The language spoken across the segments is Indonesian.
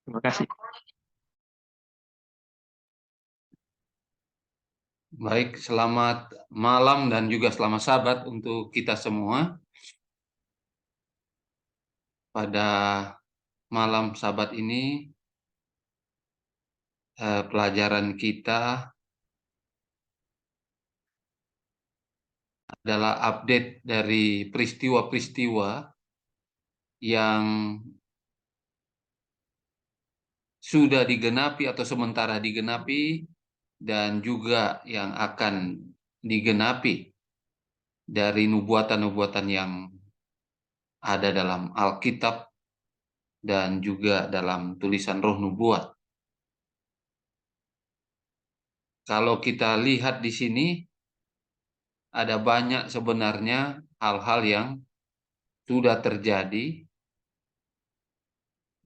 Terima kasih. Baik, selamat malam dan juga selamat Sabat untuk kita semua. Pada malam Sabat ini, pelajaran kita adalah update dari peristiwa-peristiwa yang sudah digenapi atau sementara digenapi dan juga yang akan digenapi dari nubuatan-nubuatan yang ada dalam Alkitab dan juga dalam tulisan Roh Nubuat. Kalau kita lihat di sini, ada banyak sebenarnya hal-hal yang sudah terjadi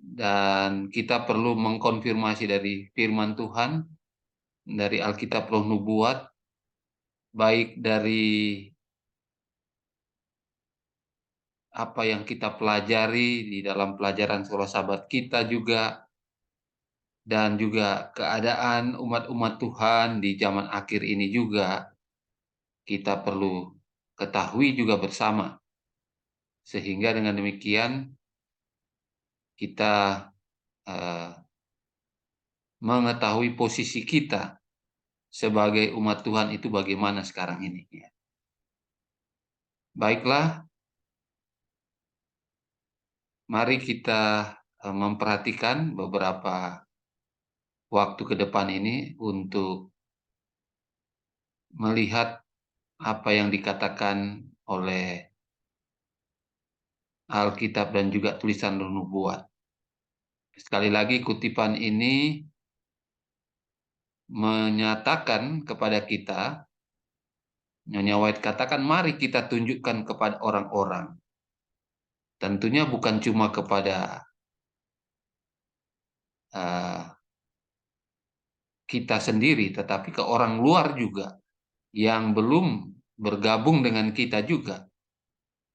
dan kita perlu mengkonfirmasi dari firman Tuhan, dari Alkitab Roh Nubuat, baik dari apa yang kita pelajari di dalam pelajaran sekolah sahabat kita juga, dan juga keadaan umat-umat Tuhan di zaman akhir ini juga kita perlu ketahui juga bersama. Sehingga dengan demikian kita mengetahui posisi kita sebagai umat Tuhan itu bagaimana sekarang ini. Baiklah, mari kita memperhatikan beberapa waktu ke depan ini untuk melihat apa yang dikatakan oleh Alkitab dan juga tulisan Roh Nubuat. Sekali lagi kutipan ini menyatakan kepada kita, Nyonya White katakan, mari kita tunjukkan kepada orang-orang. Tentunya bukan cuma kepada kita sendiri, tetapi ke orang luar juga yang belum bergabung dengan kita juga.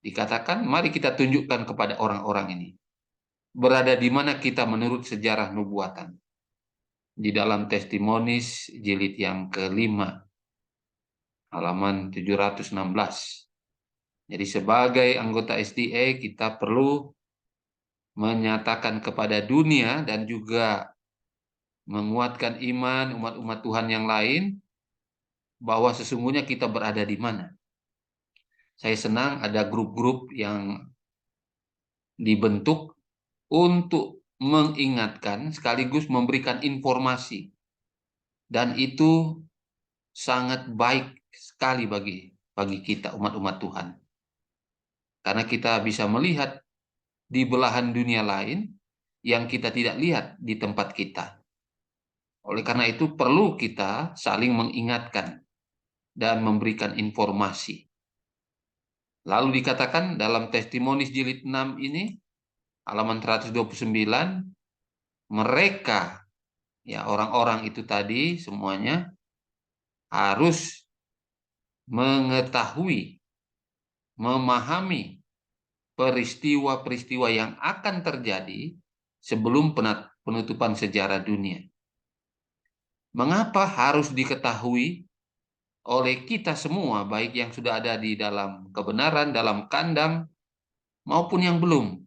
Dikatakan, mari kita tunjukkan kepada orang-orang ini. Berada di mana kita menurut sejarah nubuatan. Di dalam Testimonis jilid yang kelima, halaman 716. Jadi sebagai anggota SDA kita perlu menyatakan kepada dunia dan juga menguatkan iman umat-umat Tuhan yang lain bahwa sesungguhnya kita berada di mana. Saya senang ada grup-grup yang dibentuk untuk mengingatkan sekaligus memberikan informasi. Dan itu sangat baik sekali bagi kita umat-umat Tuhan. Karena kita bisa melihat di belahan dunia lain yang kita tidak lihat di tempat kita. Oleh karena itu perlu kita saling mengingatkan dan memberikan informasi. Lalu dikatakan dalam Testimonis jilid 6 ini, halaman 129, mereka, ya orang-orang itu tadi semuanya harus mengetahui, memahami peristiwa-peristiwa yang akan terjadi sebelum penutupan sejarah dunia. Mengapa harus diketahui oleh kita semua, baik yang sudah ada di dalam kebenaran, dalam kandang, maupun yang belum?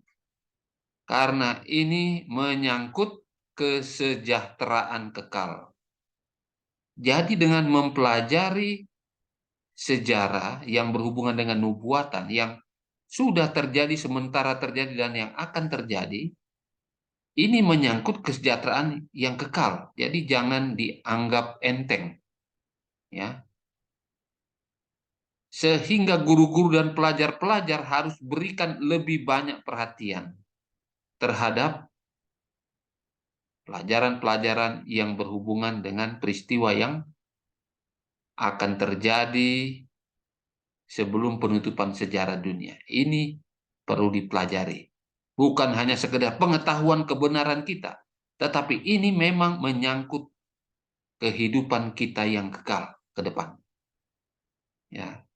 Karena ini menyangkut kesejahteraan kekal. Jadi dengan mempelajari sejarah yang berhubungan dengan nubuatan yang sudah terjadi, sementara terjadi, dan yang akan terjadi, ini menyangkut kesejahteraan yang kekal. Jadi jangan dianggap enteng. Ya. Sehingga guru-guru dan pelajar-pelajar harus berikan lebih banyak perhatian terhadap pelajaran-pelajaran yang berhubungan dengan peristiwa yang akan terjadi sebelum penutupan sejarah dunia. Ini perlu dipelajari. Bukan hanya sekedar pengetahuan kebenaran kita, tetapi ini memang menyangkut kehidupan kita yang kekal ke depan. Ya.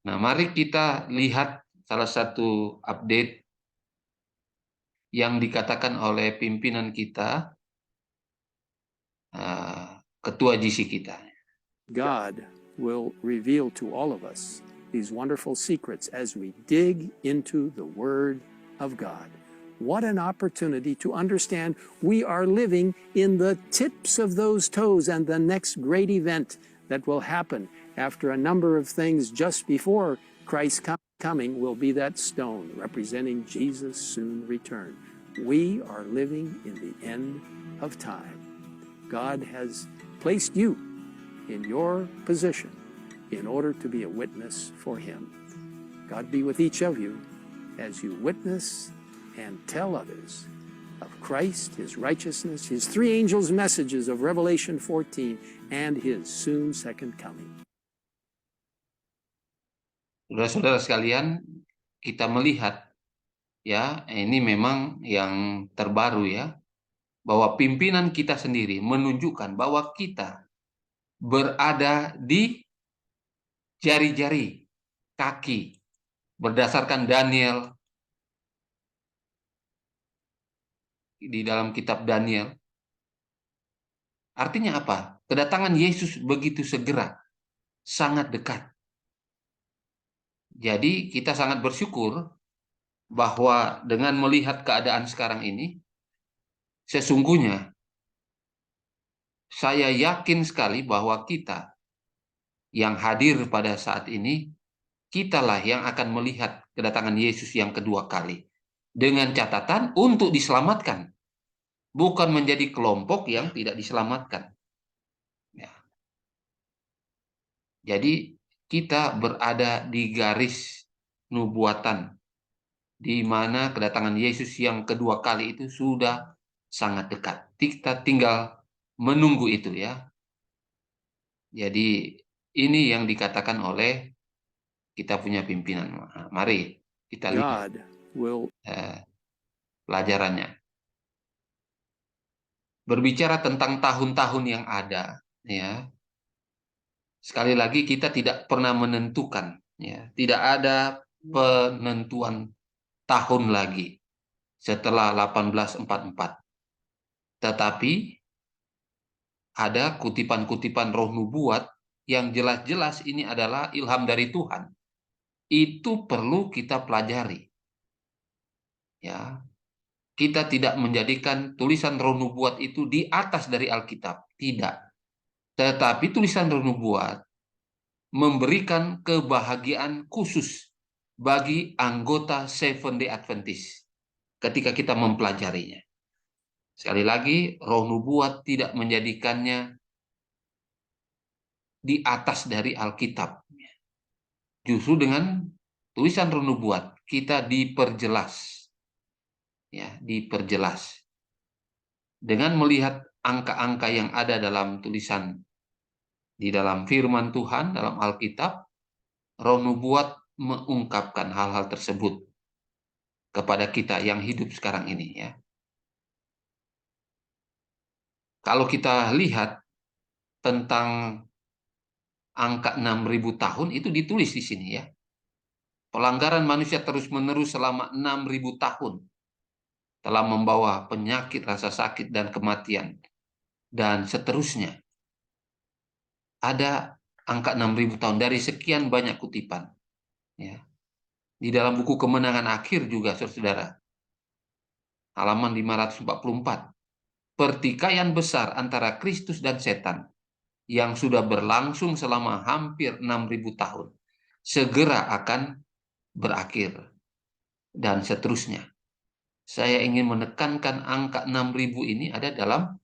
Nah, mari kita lihat salah satu update yang dikatakan oleh pimpinan kita, ketua GC kita. God will reveal to all of us these wonderful secrets as we dig into the Word of God. What an opportunity to understand we are living in the tips of those toes, and the next great event that will happen after a number of things just before Christ's coming will be that stone representing Jesus' soon return. We are living in the end of time. God has placed you in your position in order to be a witness for Him. God be with each of you as you witness and tell others of Christ, His righteousness, His three angels' messages of Revelation 14, and His soon second coming. Saudara-saudara sekalian, kita melihat ya, ini memang yang terbaru ya, bahwa pimpinan kita sendiri menunjukkan bahwa kita berada di jari-jari kaki berdasarkan Daniel, di dalam kitab Daniel. Artinya apa? Kedatangan Yesus begitu segera, sangat dekat. Jadi kita sangat bersyukur bahwa dengan melihat keadaan sekarang ini, sesungguhnya saya yakin sekali bahwa kita yang hadir pada saat ini, kitalah yang akan melihat kedatangan Yesus yang kedua kali. Dengan catatan untuk diselamatkan, bukan menjadi kelompok yang tidak diselamatkan. Ya. Jadi kita berada di garis nubuatan, di mana kedatangan Yesus yang kedua kali itu sudah sangat dekat. Kita tinggal menunggu itu ya. Jadi ini yang dikatakan oleh kita punya pimpinan. Mari kita lihat pelajarannya. Berbicara tentang tahun-tahun yang ada, ya. Sekali lagi kita tidak pernah menentukan, ya. Tidak ada penentuan tahun lagi setelah 1844. Tetapi ada kutipan-kutipan roh nubuat yang jelas-jelas ini adalah ilham dari Tuhan. Itu perlu kita pelajari. Ya. Kita tidak menjadikan tulisan roh nubuat itu di atas dari Alkitab. Tidak. Tetapi tulisan roh nubuat memberikan kebahagiaan khusus bagi anggota Seventh-day Adventist ketika kita mempelajarinya. Sekali lagi, roh nubuat tidak menjadikannya di atas dari Alkitab. Justru dengan tulisan roh nubuat kita diperjelas. Ya, diperjelas. Dengan melihat angka-angka yang ada dalam tulisan di dalam firman Tuhan, dalam Alkitab, roh nubuat mengungkapkan hal-hal tersebut kepada kita yang hidup sekarang ini ya. Kalau kita lihat tentang angka 6.000 tahun itu ditulis di sini ya. Pelanggaran manusia terus-menerus selama 6.000 tahun telah membawa penyakit, rasa sakit, dan kematian. Dan seterusnya. Ada angka 6.000 tahun dari sekian banyak kutipan. Ya. Di dalam buku Kemenangan Akhir juga, saudara. Halaman 544. Pertikaian besar antara Kristus dan setan yang sudah berlangsung selama hampir 6.000 tahun. Segera akan berakhir. Dan seterusnya. Saya ingin menekankan angka 6.000 ini ada dalam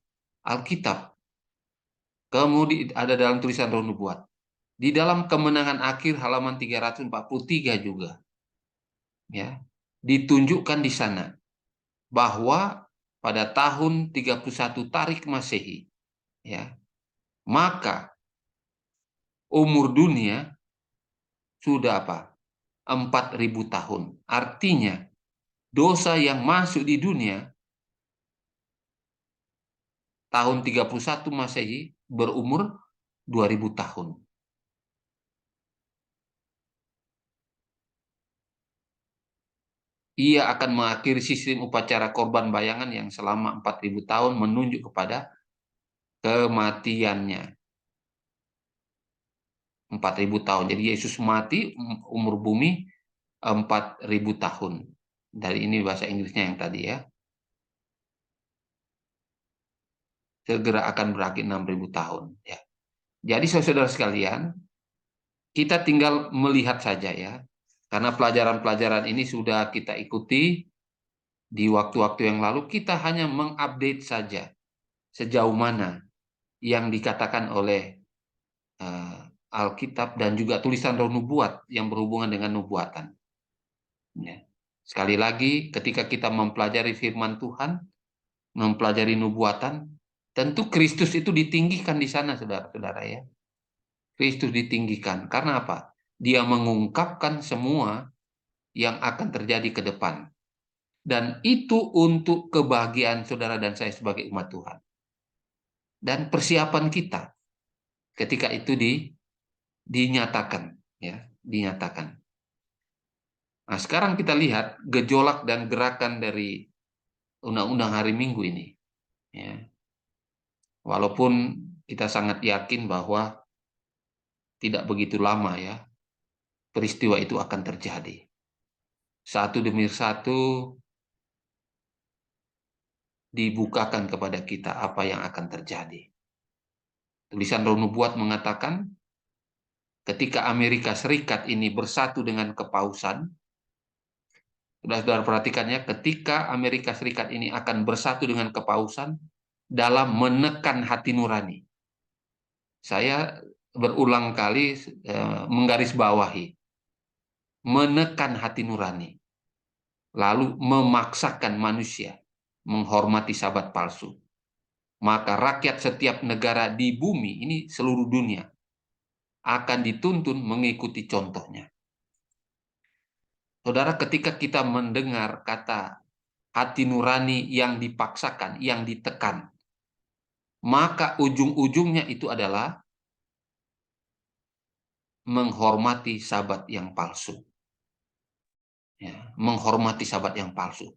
Alkitab. Kemudian ada dalam tulisan roh nubuat. Di dalam Kemenangan Akhir halaman 343 juga. Ya, ditunjukkan di sana bahwa pada tahun 31 Tarik Masehi, ya, maka umur dunia sudah apa? 4.000 tahun. Artinya dosa yang masuk di dunia tahun 31 Masehi berumur 2.000 tahun. ia akan mengakhiri sistem upacara korban bayangan yang selama 4.000 tahun menunjuk kepada kematiannya. 4.000 tahun. Jadi Yesus mati, umur bumi 4.000 tahun. Dari ini bahasa Inggrisnya yang tadi ya. Segera akan berakhir 6.000 tahun. Ya. Jadi saudara sekalian, kita tinggal melihat saja ya. Karena pelajaran-pelajaran ini sudah kita ikuti di waktu-waktu yang lalu, kita hanya mengupdate saja sejauh mana yang dikatakan oleh Alkitab dan juga tulisan roh nubuat yang berhubungan dengan nubuatan. Ya. Sekali lagi, ketika kita mempelajari firman Tuhan, mempelajari nubuatan, tentu Kristus itu ditinggikan di sana, saudara-saudara ya. Kristus ditinggikan. Karena apa? Dia mengungkapkan semua yang akan terjadi ke depan. Dan itu untuk kebahagiaan saudara dan saya sebagai umat Tuhan. Dan persiapan kita ketika itu dinyatakan. Ya, dinyatakan. Nah, sekarang kita lihat gejolak dan gerakan dari undang-undang hari Minggu ini. Ya. Walaupun kita sangat yakin bahwa tidak begitu lama ya, peristiwa itu akan terjadi. Satu demi satu dibukakan kepada kita apa yang akan terjadi. Tulisan roh nubuat mengatakan, ketika Amerika Serikat ini bersatu dengan kepausan, saudara perhatikannya, ketika Amerika Serikat ini akan bersatu dengan kepausan dalam menekan hati nurani. Saya berulang kali menggarisbawahi, menekan hati nurani, lalu memaksakan manusia menghormati sabat palsu. Maka rakyat setiap negara di bumi, ini seluruh dunia, akan dituntun mengikuti contohnya. Saudara, ketika kita mendengar kata hati nurani yang dipaksakan, yang ditekan, maka ujung-ujungnya itu adalah menghormati sabat yang palsu. Ya, menghormati sabat yang palsu.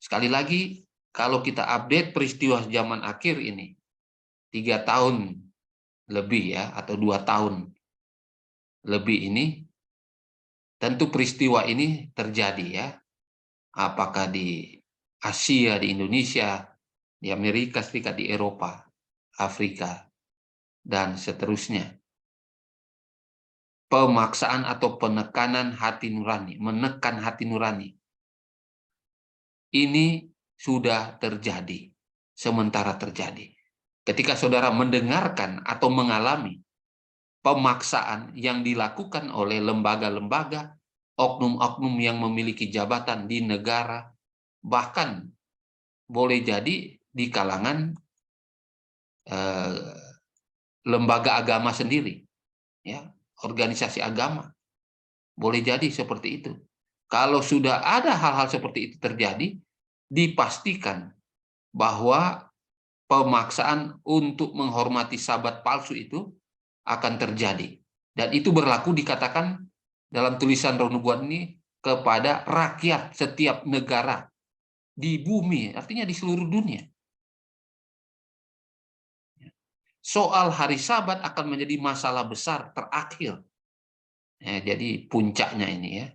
Sekali lagi, kalau kita update peristiwa zaman akhir ini, 3 tahun lebih ya, atau 2 tahun lebih ini, tentu peristiwa ini terjadi ya. Apakah di Asia, di Indonesia, di Amerika Serikat, di Eropa, Afrika, dan seterusnya. Pemaksaan atau penekanan hati nurani, menekan hati nurani. Ini sudah terjadi, sementara terjadi. Ketika saudara mendengarkan atau mengalami pemaksaan yang dilakukan oleh lembaga-lembaga, oknum-oknum yang memiliki jabatan di negara, bahkan boleh jadi di kalangan lembaga agama sendiri, ya, organisasi agama, boleh jadi seperti itu. Kalau sudah ada hal-hal seperti itu terjadi, dipastikan bahwa pemaksaan untuk menghormati sabat palsu itu akan terjadi. Dan itu berlaku dikatakan dalam tulisan roh nubuat ini kepada rakyat setiap negara di bumi, artinya di seluruh dunia. Soal hari Sabat akan menjadi masalah besar terakhir. Ya, jadi puncaknya ini ya.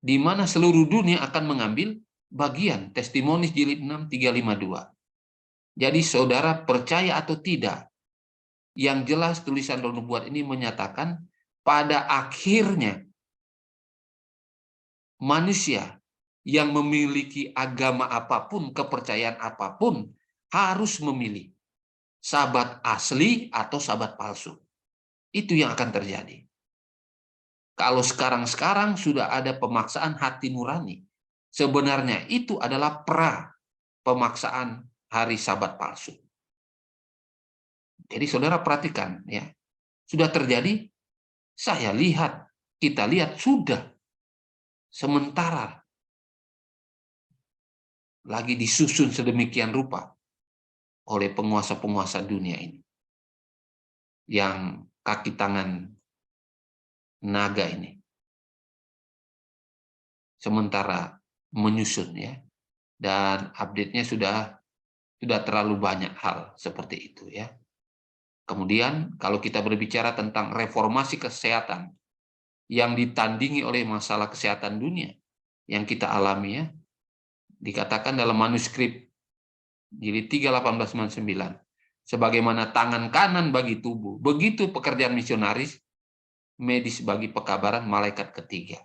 Di mana seluruh dunia akan mengambil bagian. Testimonis jilid 6, 352. Jadi saudara percaya atau tidak, yang jelas tulisan roh nubuat ini menyatakan pada akhirnya manusia yang memiliki agama apapun, kepercayaan apapun, harus memilih sabat asli atau sabat palsu. Itu yang akan terjadi. Kalau sekarang sudah ada pemaksaan hati nurani, sebenarnya itu adalah pemaksaan hari sabat palsu. Jadi saudara perhatikan ya, sudah terjadi, saya lihat, kita lihat sudah. Sementara lagi disusun sedemikian rupa oleh penguasa-penguasa dunia ini. Yang kaki tangan naga ini. sementara menyusun ya. Dan update-nya sudah terlalu banyak hal seperti itu ya. Kemudian kalau kita berbicara tentang reformasi kesehatan yang ditandingi oleh masalah kesehatan dunia yang kita alami ya, dikatakan dalam manuskrip Jilid 3 1899, sebagaimana tangan kanan bagi tubuh, begitu pekerjaan misionaris medis bagi pekabaran malaikat ketiga.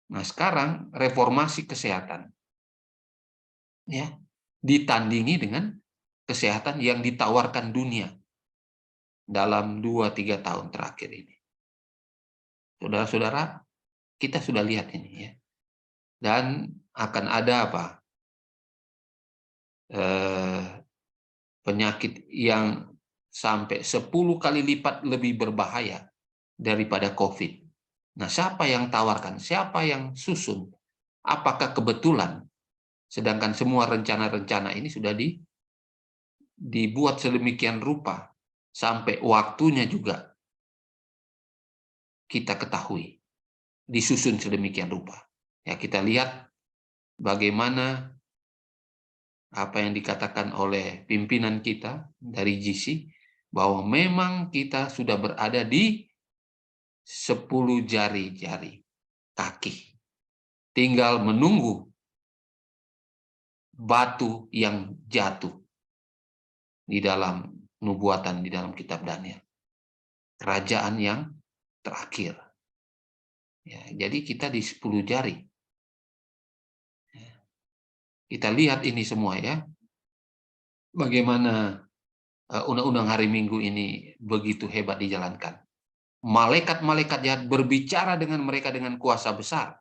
Nah, sekarang reformasi kesehatan ya ditandingi dengan kesehatan yang ditawarkan dunia dalam 2-3 tahun terakhir ini. Saudara-saudara, kita sudah lihat ini ya. Dan akan ada apa? Penyakit yang sampai 10 kali lipat lebih berbahaya daripada COVID. Nah, siapa yang tawarkan? Siapa yang susun? Apakah kebetulan? Sedangkan semua rencana-rencana ini sudah dibuat sedemikian rupa sampai waktunya juga kita ketahui, disusun sedemikian rupa. Ya, kita lihat bagaimana apa yang dikatakan oleh pimpinan kita dari GC, bahwa memang kita sudah berada di 10 jari-jari kaki. Tinggal menunggu batu yang jatuh di dalam nubuatan di dalam kitab Daniel. Kerajaan yang terakhir. Ya, jadi kita di 10 jari. Kita lihat ini semua ya. Bagaimana undang-undang hari Minggu ini begitu hebat dijalankan. Malaikat-malaikat jahat berbicara dengan mereka dengan kuasa besar.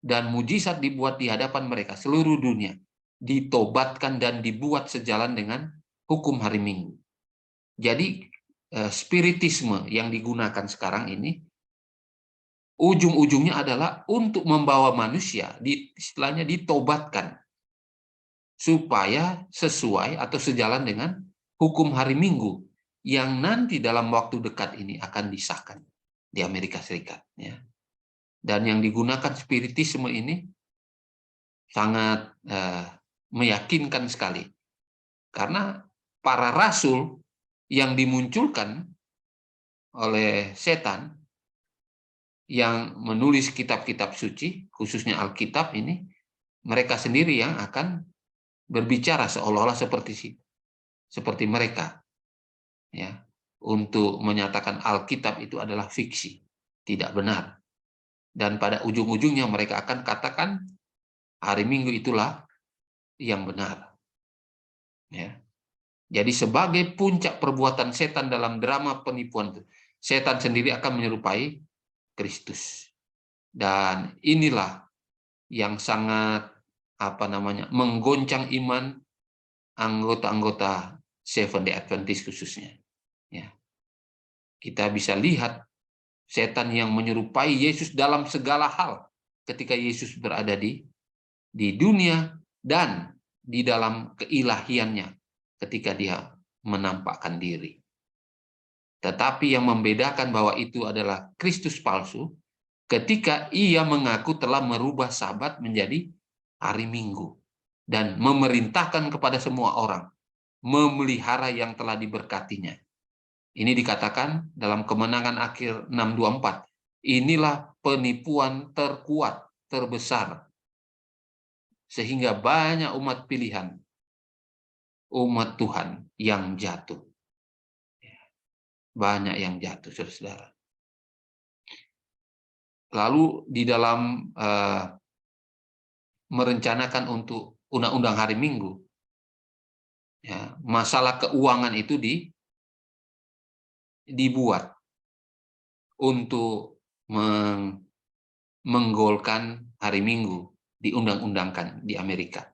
Dan mujizat dibuat di hadapan mereka. Seluruh dunia ditobatkan dan dibuat sejalan dengan hukum hari Minggu. Jadi spiritisme yang digunakan sekarang ini ujung-ujungnya adalah untuk membawa manusia, istilahnya ditobatkan, supaya sesuai atau sejalan dengan hukum hari Minggu yang nanti dalam waktu dekat ini akan disahkan di Amerika Serikat. Ya. Dan yang digunakan spiritisme ini sangat meyakinkan sekali. Karena para rasul yang dimunculkan oleh setan, yang menulis kitab-kitab suci, khususnya Alkitab ini, mereka sendiri yang akan berbicara seolah-olah seperti mereka, ya, untuk menyatakan Alkitab itu adalah fiksi, tidak benar. Dan pada ujung-ujungnya mereka akan katakan hari Minggu itulah yang benar. Ya. Jadi sebagai puncak perbuatan setan dalam drama penipuan itu, setan sendiri akan menyerupai Kristus. Dan inilah yang sangat menggoncang iman anggota-anggota Seventh-day Adventist khususnya. Ya. Kita bisa lihat setan yang menyerupai Yesus dalam segala hal ketika Yesus berada di dunia dan di dalam keilahiannya ketika dia menampakkan diri. Tetapi yang membedakan bahwa itu adalah Kristus palsu ketika ia mengaku telah merubah Sabat menjadi hari Minggu dan memerintahkan kepada semua orang memelihara yang telah diberkatinya. Ini dikatakan dalam Kemenangan Akhir 6:24. Inilah penipuan terkuat, terbesar, sehingga banyak umat pilihan, umat Tuhan yang jatuh. Banyak yang jatuh, saudara-saudara. Lalu di dalam merencanakan untuk undang-undang hari Minggu, ya, masalah keuangan itu dibuat untuk menggolkan hari Minggu, diundang-undangkan di Amerika.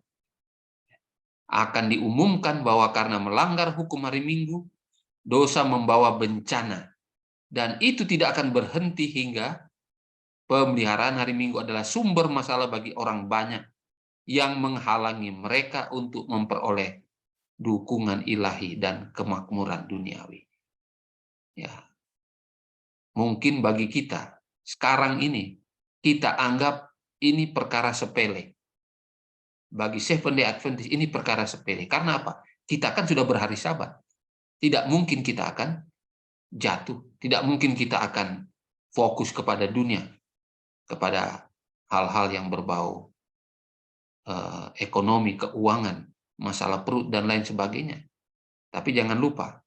Akan diumumkan bahwa karena melanggar hukum hari Minggu, dosa membawa bencana. Dan itu tidak akan berhenti hingga pemeliharaan hari Minggu adalah sumber masalah bagi orang banyak yang menghalangi mereka untuk memperoleh dukungan ilahi dan kemakmuran duniawi. Ya. Mungkin bagi kita sekarang ini kita anggap ini perkara sepele. Bagi Seventh-day Adventist ini perkara sepele. Karena apa? Kita kan sudah berhari Sabat. Tidak mungkin kita akan jatuh. Tidak mungkin kita akan fokus kepada dunia, kepada hal-hal yang berbau ekonomi, keuangan, masalah perut, dan lain sebagainya. Tapi jangan lupa,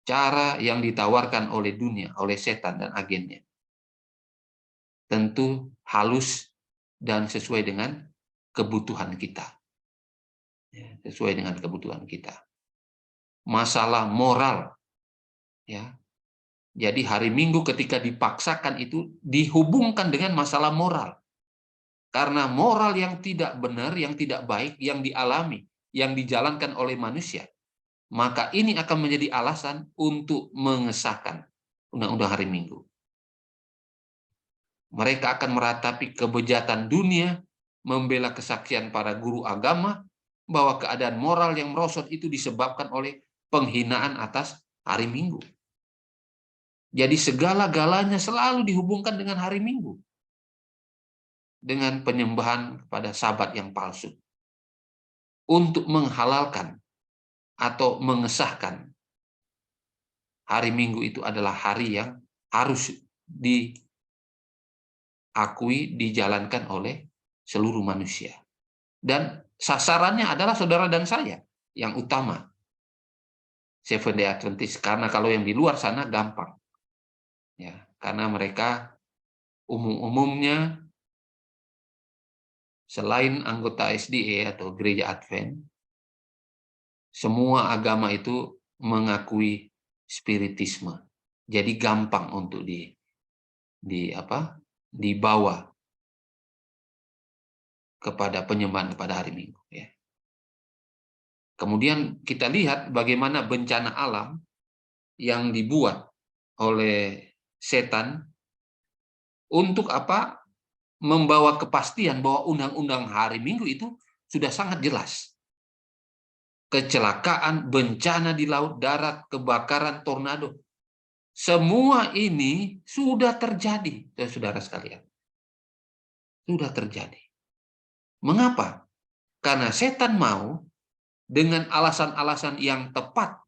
cara yang ditawarkan oleh dunia, oleh setan dan agennya, tentu halus dan sesuai dengan kebutuhan kita. Sesuai dengan kebutuhan kita. Masalah moral, ya. Jadi hari Minggu ketika dipaksakan itu dihubungkan dengan masalah moral. Karena moral yang tidak benar, yang tidak baik, yang dialami, yang dijalankan oleh manusia, maka ini akan menjadi alasan untuk mengesahkan undang-undang hari Minggu. Mereka akan meratapi kebejatan dunia, membela kesaksian para guru agama, bahwa keadaan moral yang merosot itu disebabkan oleh penghinaan atas hari Minggu. Jadi segala-galanya selalu dihubungkan dengan hari Minggu. Dengan penyembahan kepada Sabat yang palsu. Untuk menghalalkan atau mengesahkan hari Minggu itu adalah hari yang harus diakui, dijalankan oleh seluruh manusia. Dan sasarannya adalah saudara dan saya yang utama. Seventh-day Adventist. Karena kalau yang di luar sana gampang. Ya, karena mereka umum-umumnya selain anggota SDA atau Gereja Advent, semua agama itu mengakui spiritisme. Jadi gampang untuk dibawa kepada penyembahan pada hari Minggu, ya. Kemudian kita lihat bagaimana bencana alam yang dibuat oleh setan untuk apa? Membawa kepastian bahwa undang-undang hari Minggu itu sudah sangat jelas. Kecelakaan, bencana di laut, darat, kebakaran, tornado. Semua ini sudah terjadi, saudara sekalian. Sudah terjadi. Mengapa? Karena setan mau dengan alasan-alasan yang tepat,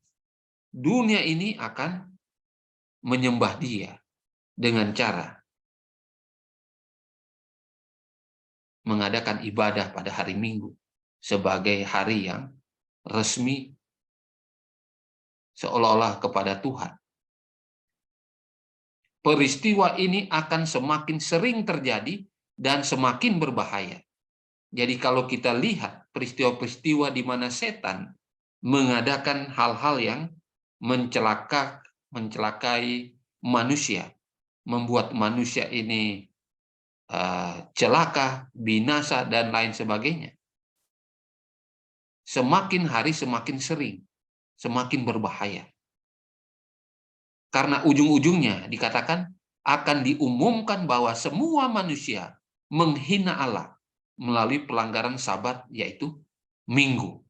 dunia ini akan menyembah dia dengan cara mengadakan ibadah pada hari Minggu sebagai hari yang resmi seolah-olah kepada Tuhan. Peristiwa ini akan semakin sering terjadi dan semakin berbahaya. Jadi kalau kita lihat peristiwa-peristiwa di mana setan mengadakan hal-hal yang mencelakai manusia, membuat manusia ini celaka, binasa, dan lain sebagainya. Semakin hari semakin sering, semakin berbahaya. Karena ujung-ujungnya dikatakan akan diumumkan bahwa semua manusia menghina Allah melalui pelanggaran Sabat, yaitu Minggu.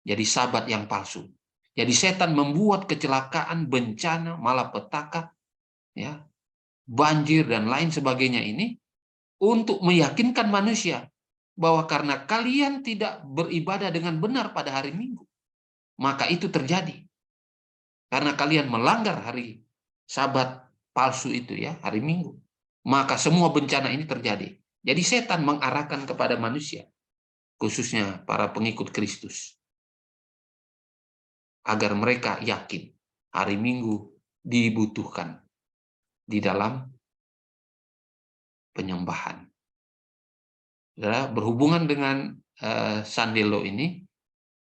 Jadi Sabat yang palsu. Jadi setan membuat kecelakaan, bencana, malapetaka, ya, banjir, dan lain sebagainya ini untuk meyakinkan manusia bahwa karena kalian tidak beribadah dengan benar pada hari Minggu, maka itu terjadi. Karena kalian melanggar hari Sabat palsu itu, ya, hari Minggu, maka semua bencana ini terjadi. Jadi setan mengarahkan kepada manusia, khususnya para pengikut Kristus, agar mereka yakin hari Minggu dibutuhkan di dalam penyembahan. Berhubungan dengan Sandelo ini,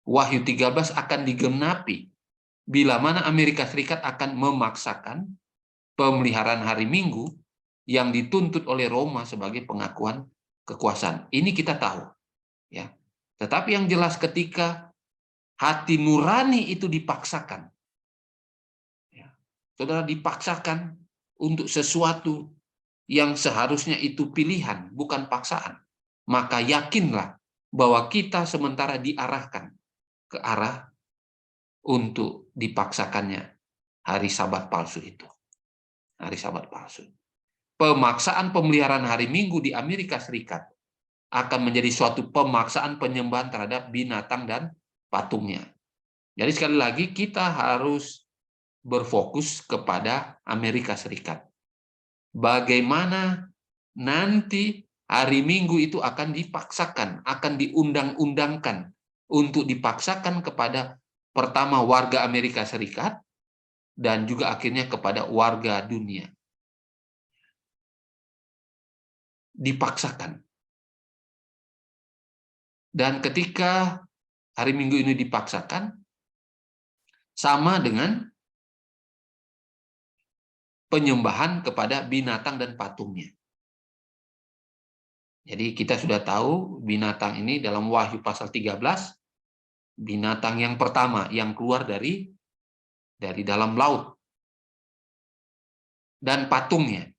Wahyu 13 akan digenapi bila mana Amerika Serikat akan memaksakan pemeliharaan hari Minggu yang dituntut oleh Roma sebagai pengakuan kekuasaan. Ini kita tahu, ya. Tetapi yang jelas ketika hati nurani itu dipaksakan, ya, saudara, dipaksakan untuk sesuatu yang seharusnya itu pilihan, bukan paksaan, maka yakinlah bahwa kita sementara diarahkan ke arah untuk dipaksakannya hari Sabat palsu itu. Hari Sabat palsu. pemaksaan pemeliharaan hari Minggu di Amerika Serikat akan menjadi suatu pemaksaan penyembahan terhadap binatang dan patungnya. Jadi sekali lagi kita harus berfokus kepada Amerika Serikat. Bagaimana nanti hari Minggu itu akan dipaksakan, akan diundang-undangkan untuk dipaksakan kepada pertama warga Amerika Serikat dan juga akhirnya kepada warga dunia. Dipaksakan. Dan ketika hari Minggu ini dipaksakan, sama dengan penyembahan kepada binatang dan patungnya. Jadi kita sudah tahu binatang ini dalam Wahyu pasal 13, binatang yang pertama yang keluar dari dalam laut. Dan patungnya.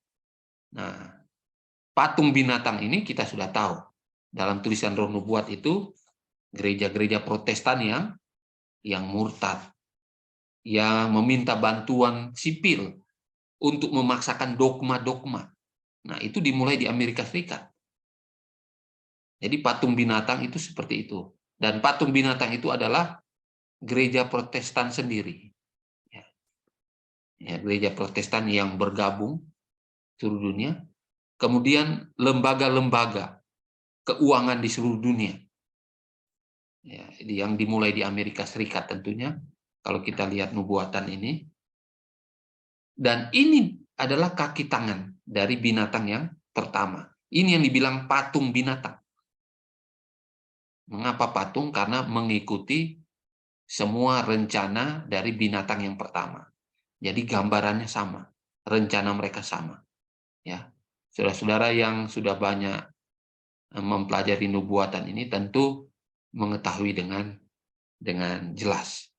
Nah, patung binatang ini kita sudah tahu. Dalam tulisan Roh Nubuat itu, gereja-gereja Protestan yang murtad, yang meminta bantuan sipil untuk memaksakan dogma-dogma. Nah, itu dimulai di Amerika Serikat. Jadi patung binatang itu seperti itu. Dan patung binatang itu adalah gereja Protestan sendiri. Ya, gereja Protestan yang bergabung seluruh dunia. Kemudian lembaga-lembaga keuangan di seluruh dunia. Ya, yang dimulai di Amerika Serikat tentunya, kalau kita lihat nubuatan ini. Dan ini adalah kaki tangan dari binatang yang pertama. Ini yang dibilang patung binatang. Mengapa patung? Karena mengikuti semua rencana dari binatang yang pertama. Jadi gambarannya sama, rencana mereka sama. Ya, saudara-saudara yang sudah banyak mempelajari nubuatan ini tentu mengetahui dengan jelas.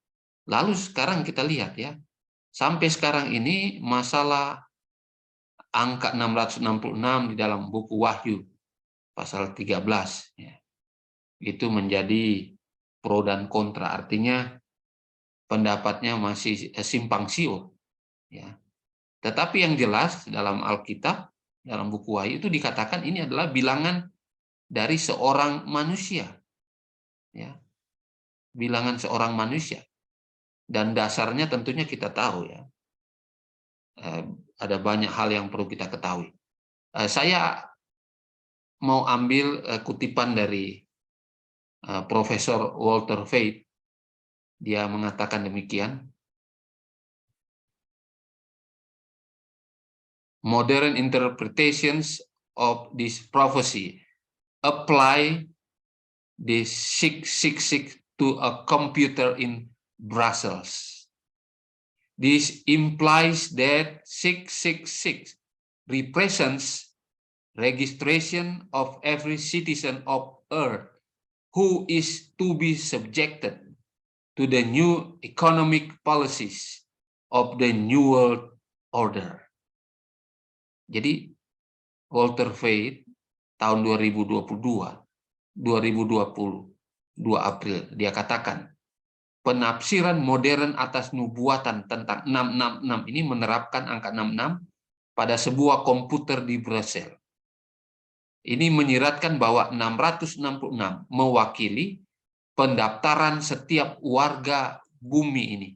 Lalu sekarang kita lihat ya, sampai sekarang ini masalah angka 666 di dalam buku Wahyu pasal 13 ya, itu menjadi pro dan kontra, artinya pendapatnya masih simpang siur ya. Tetapi yang jelas dalam Alkitab, dalam buku Wahyu itu dikatakan ini adalah bilangan dari seorang manusia ya, bilangan seorang manusia. Dan dasarnya tentunya kita tahu ya, ada banyak hal yang perlu kita ketahui. Saya mau ambil kutipan dari Profesor Walter Veith. Dia mengatakan demikian, modern interpretations of this prophecy apply the 666 to a computer in Brussels. This implies that 666 represents registration of every citizen of Earth who is to be subjected to the new economic policies of the New World Order. Jadi Walter Veith tahun 2022, 2 April, dia katakan, penafsiran modern atas nubuatan tentang 666 ini menerapkan angka 66 pada sebuah komputer di Brussels. Ini menyiratkan bahwa 666 mewakili pendaftaran setiap warga bumi ini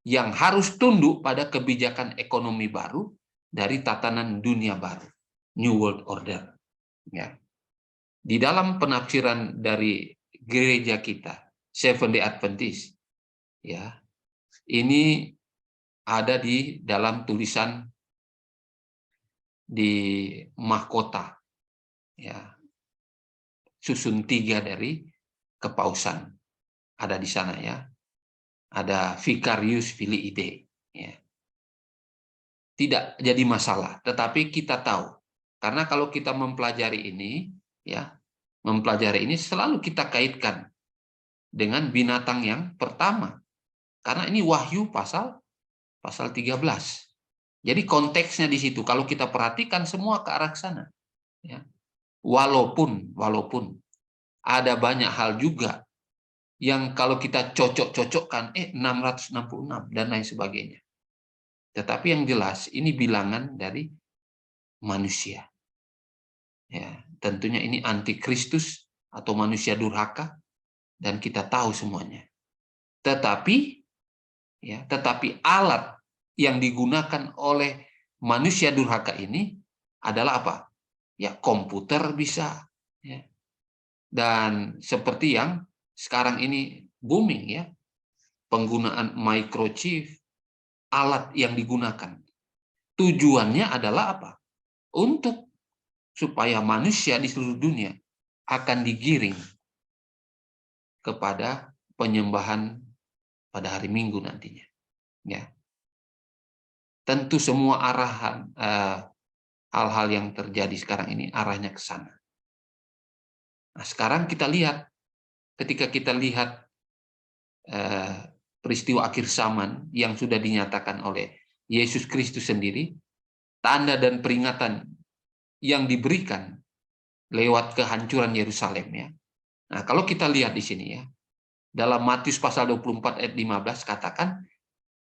yang harus tunduk pada kebijakan ekonomi baru dari tatanan dunia baru, New World Order. Ya. Di dalam penafsiran dari gereja kita, Seventh-day Adventist, ya, ini ada di dalam tulisan di mahkota, ya, susun 3 dari kepausan, ada di sana ya, ada Vicarius Filii Dei, ya. Tidak jadi masalah, tetapi kita tahu, karena kalau kita mempelajari ini, ya, mempelajari ini selalu kita kaitkan dengan binatang yang pertama, karena ini Wahyu pasal 13. Jadi konteksnya di situ, kalau kita perhatikan semua ke arah sana, ya. Walaupun ada banyak hal juga yang kalau kita cocok-cocokkan 666 dan lain sebagainya. Tetapi yang jelas ini bilangan dari manusia. Ya, tentunya ini antikristus atau manusia durhaka, dan kita tahu semuanya. Tetapi alat yang digunakan oleh manusia durhaka ini adalah apa? Ya, komputer bisa, ya. Dan seperti yang sekarang ini booming, ya, penggunaan microchip, alat yang digunakan. Tujuannya adalah apa? Untuk supaya manusia di seluruh dunia akan digiring kepada penyembahan pada hari Minggu nantinya. Ya, tentu semua arahan hal-hal yang terjadi sekarang ini arahnya ke sana. Nah, sekarang kita lihat, ketika kita lihat peristiwa akhir zaman yang sudah dinyatakan oleh Yesus Kristus sendiri, tanda dan peringatan yang diberikan lewat kehancuran Yerusalem, ya. Nah, kalau kita lihat di sini, ya, dalam Matius pasal 24 ayat 15 katakan,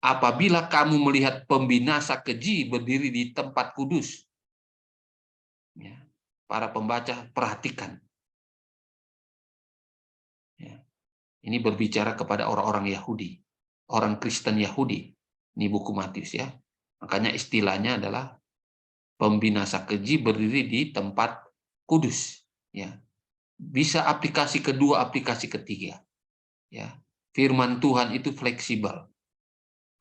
apabila kamu melihat pembinasa keji berdiri di tempat kudus. Ya, para pembaca perhatikan. Ya, ini berbicara kepada orang-orang Yahudi, orang Kristen Yahudi. Ini buku Matius, ya. Makanya istilahnya adalah pembinasa keji berdiri di tempat kudus. Ya, bisa aplikasi kedua, aplikasi ketiga. Ya, firman Tuhan itu fleksibel,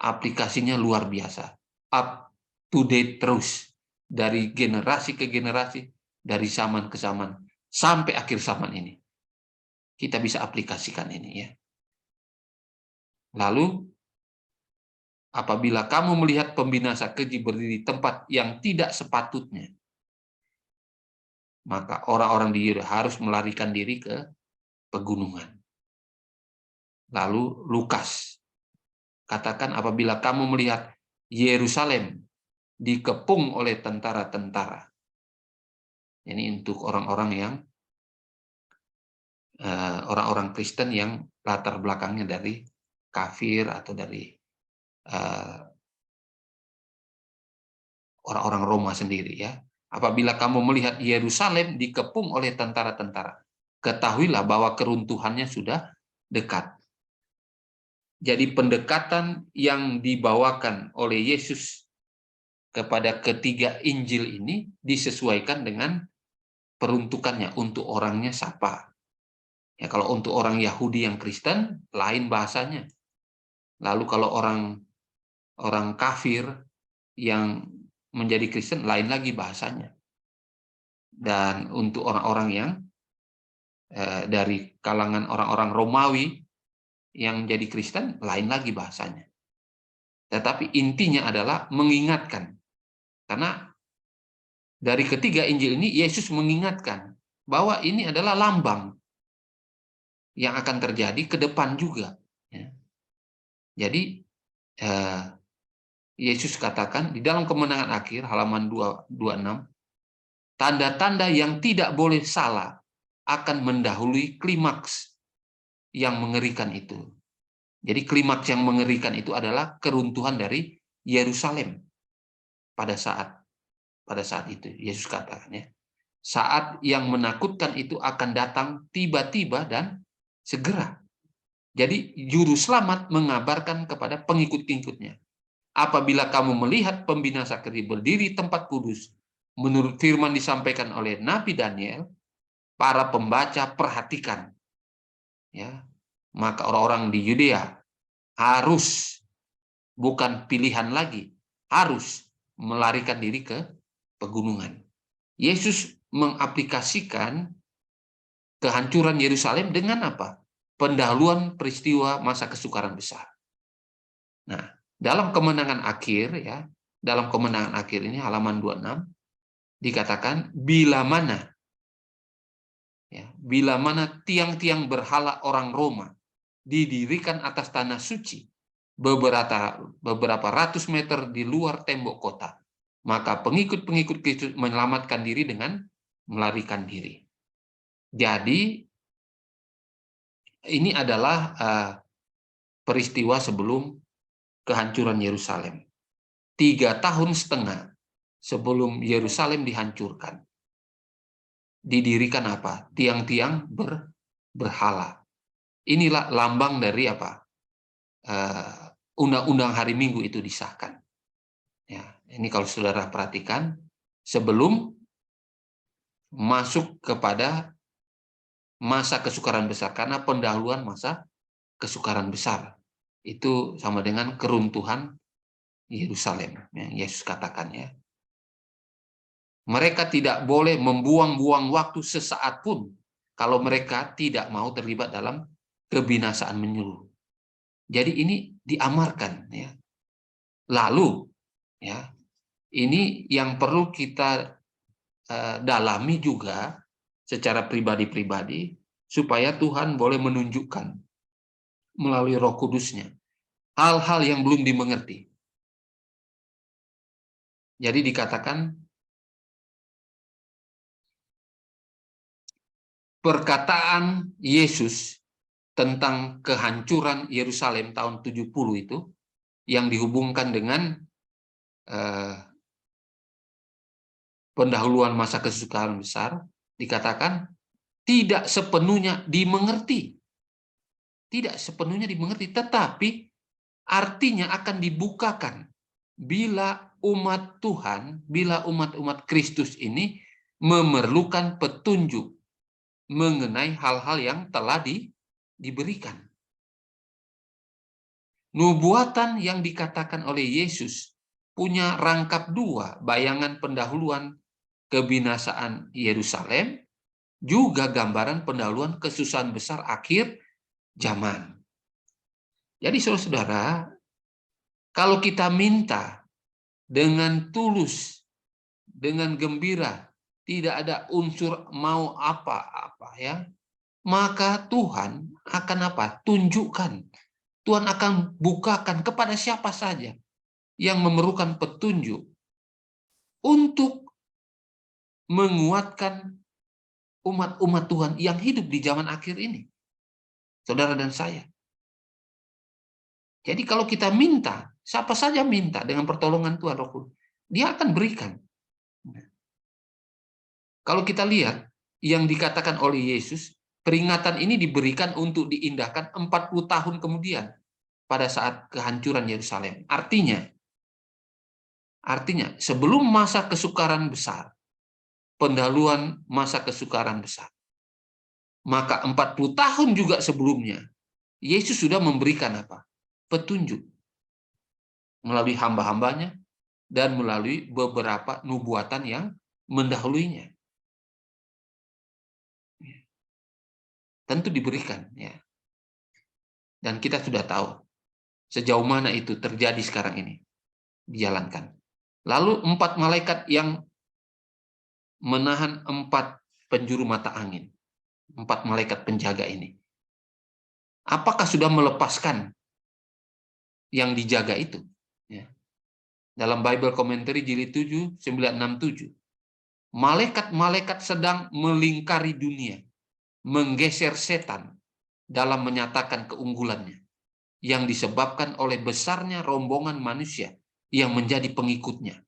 aplikasinya luar biasa, up to date terus, dari generasi ke generasi, dari zaman ke zaman, sampai akhir zaman ini. Kita bisa aplikasikan ini, ya. Lalu, apabila kamu melihat pembinasa keji berdiri di tempat yang tidak sepatutnya, maka orang-orang di Yerusalem harus melarikan diri ke pegunungan. Lalu Lukas katakan, apabila kamu melihat Yerusalem dikepung oleh tentara-tentara. Ini untuk orang-orang yang orang-orang Kristen yang latar belakangnya dari kafir atau dari orang-orang Roma sendiri, ya. Apabila kamu melihat Yerusalem dikepung oleh tentara-tentara, ketahuilah bahwa keruntuhannya sudah dekat. Jadi pendekatan yang dibawakan oleh Yesus kepada ketiga Injil ini disesuaikan dengan peruntukannya, untuk orangnya siapa. Ya, kalau untuk orang Yahudi yang Kristen, lain bahasanya. Lalu kalau orang kafir yang menjadi Kristen, lain lagi bahasanya. Dan untuk orang-orang yang dari kalangan orang-orang Romawi yang jadi Kristen, lain lagi bahasanya. Tetapi intinya adalah mengingatkan. Karena dari ketiga Injil ini, Yesus mengingatkan bahwa ini adalah lambang yang akan terjadi ke depan juga. Ya. Jadi, Yesus katakan di dalam Kemenangan Akhir, halaman 226, tanda-tanda yang tidak boleh salah akan mendahului klimaks yang mengerikan itu. Jadi klimaks yang mengerikan itu adalah keruntuhan dari Yerusalem pada saat itu. Yesus katakan, ya, saat yang menakutkan itu akan datang tiba-tiba dan segera. Jadi juru selamat mengabarkan kepada pengikut-pengikutnya, apabila kamu melihat pembinasa keji berdiri tempat kudus, menurut firman disampaikan oleh Nabi Daniel, para pembaca perhatikan, ya, maka orang-orang di Yudea harus, bukan pilihan lagi, harus melarikan diri ke pegunungan. Yesus mengaplikasikan kehancuran Yerusalem dengan apa? Pendahuluan peristiwa masa kesukaran besar. Nah, dalam Kemenangan Akhir, ya, dalam Kemenangan Akhir ini halaman 26 dikatakan, bila mana tiang-tiang berhala orang Roma didirikan atas tanah suci beberapa ratus meter di luar tembok kota, maka pengikut-pengikut Kristus menyelamatkan diri dengan melarikan diri. Jadi ini adalah peristiwa sebelum kehancuran Yerusalem. 3,5 tahun sebelum Yerusalem dihancurkan, didirikan apa? Tiang-tiang berhala. Inilah lambang dari apa? Undang-undang hari Minggu itu disahkan. Ya, ini kalau saudara perhatikan, sebelum masuk kepada masa kesukaran besar, karena pendahuluan masa kesukaran besar itu sama dengan keruntuhan Yerusalem, yang Yesus katakan ya. Mereka tidak boleh membuang-buang waktu sesaat pun kalau mereka tidak mau terlibat dalam kebinasaan menyeluruh. Jadi ini diamarkan ya. Lalu ya, ini yang perlu kita dalami juga secara pribadi-pribadi supaya Tuhan boleh menunjukkan melalui Roh Kudus-Nya hal-hal yang belum dimengerti. Jadi dikatakan perkataan Yesus tentang kehancuran Yerusalem tahun 70 itu yang dihubungkan dengan pendahuluan masa kesukaran besar, dikatakan tidak sepenuhnya dimengerti. Tidak sepenuhnya dimengerti, tetapi artinya akan dibukakan bila umat Tuhan, bila umat-umat Kristus ini memerlukan petunjuk mengenai hal-hal yang telah diberikan. Nubuatan yang dikatakan oleh Yesus punya rangkap dua, bayangan pendahuluan kebinasaan Yerusalem, juga gambaran pendahuluan kesusahan besar akhir zaman. Jadi saudara-saudara, kalau kita minta dengan tulus, dengan gembira, tidak ada unsur mau apa-apa ya, maka Tuhan akan apa? Tunjukkan. Tuhan akan bukakan kepada siapa saja yang memerlukan petunjuk untuk menguatkan umat-umat Tuhan yang hidup di zaman akhir ini. Saudara dan saya. Jadi kalau kita minta, siapa saja minta dengan pertolongan Tuhan Roh Kudus, Dia akan berikan. Kalau kita lihat yang dikatakan oleh Yesus, peringatan ini diberikan untuk diindahkan 40 tahun kemudian pada saat kehancuran Yerusalem. Artinya sebelum masa kesukaran besar, pendahuluan masa kesukaran besar, maka 40 tahun juga sebelumnya, Yesus sudah memberikan apa? Petunjuk melalui hamba-hambanya dan melalui beberapa nubuatan yang mendahuluinya. Tentu diberikan ya. Dan kita sudah tahu sejauh mana itu terjadi sekarang ini dijalankan. Lalu 4 malaikat yang menahan 4 penjuru mata angin, 4 malaikat penjaga ini, apakah sudah melepaskan yang dijaga itu? Ya. Dalam Bible Commentary jilid 7 967, malaikat-malaikat sedang melingkari dunia, menggeser setan dalam menyatakan keunggulannya yang disebabkan oleh besarnya rombongan manusia yang menjadi pengikutnya.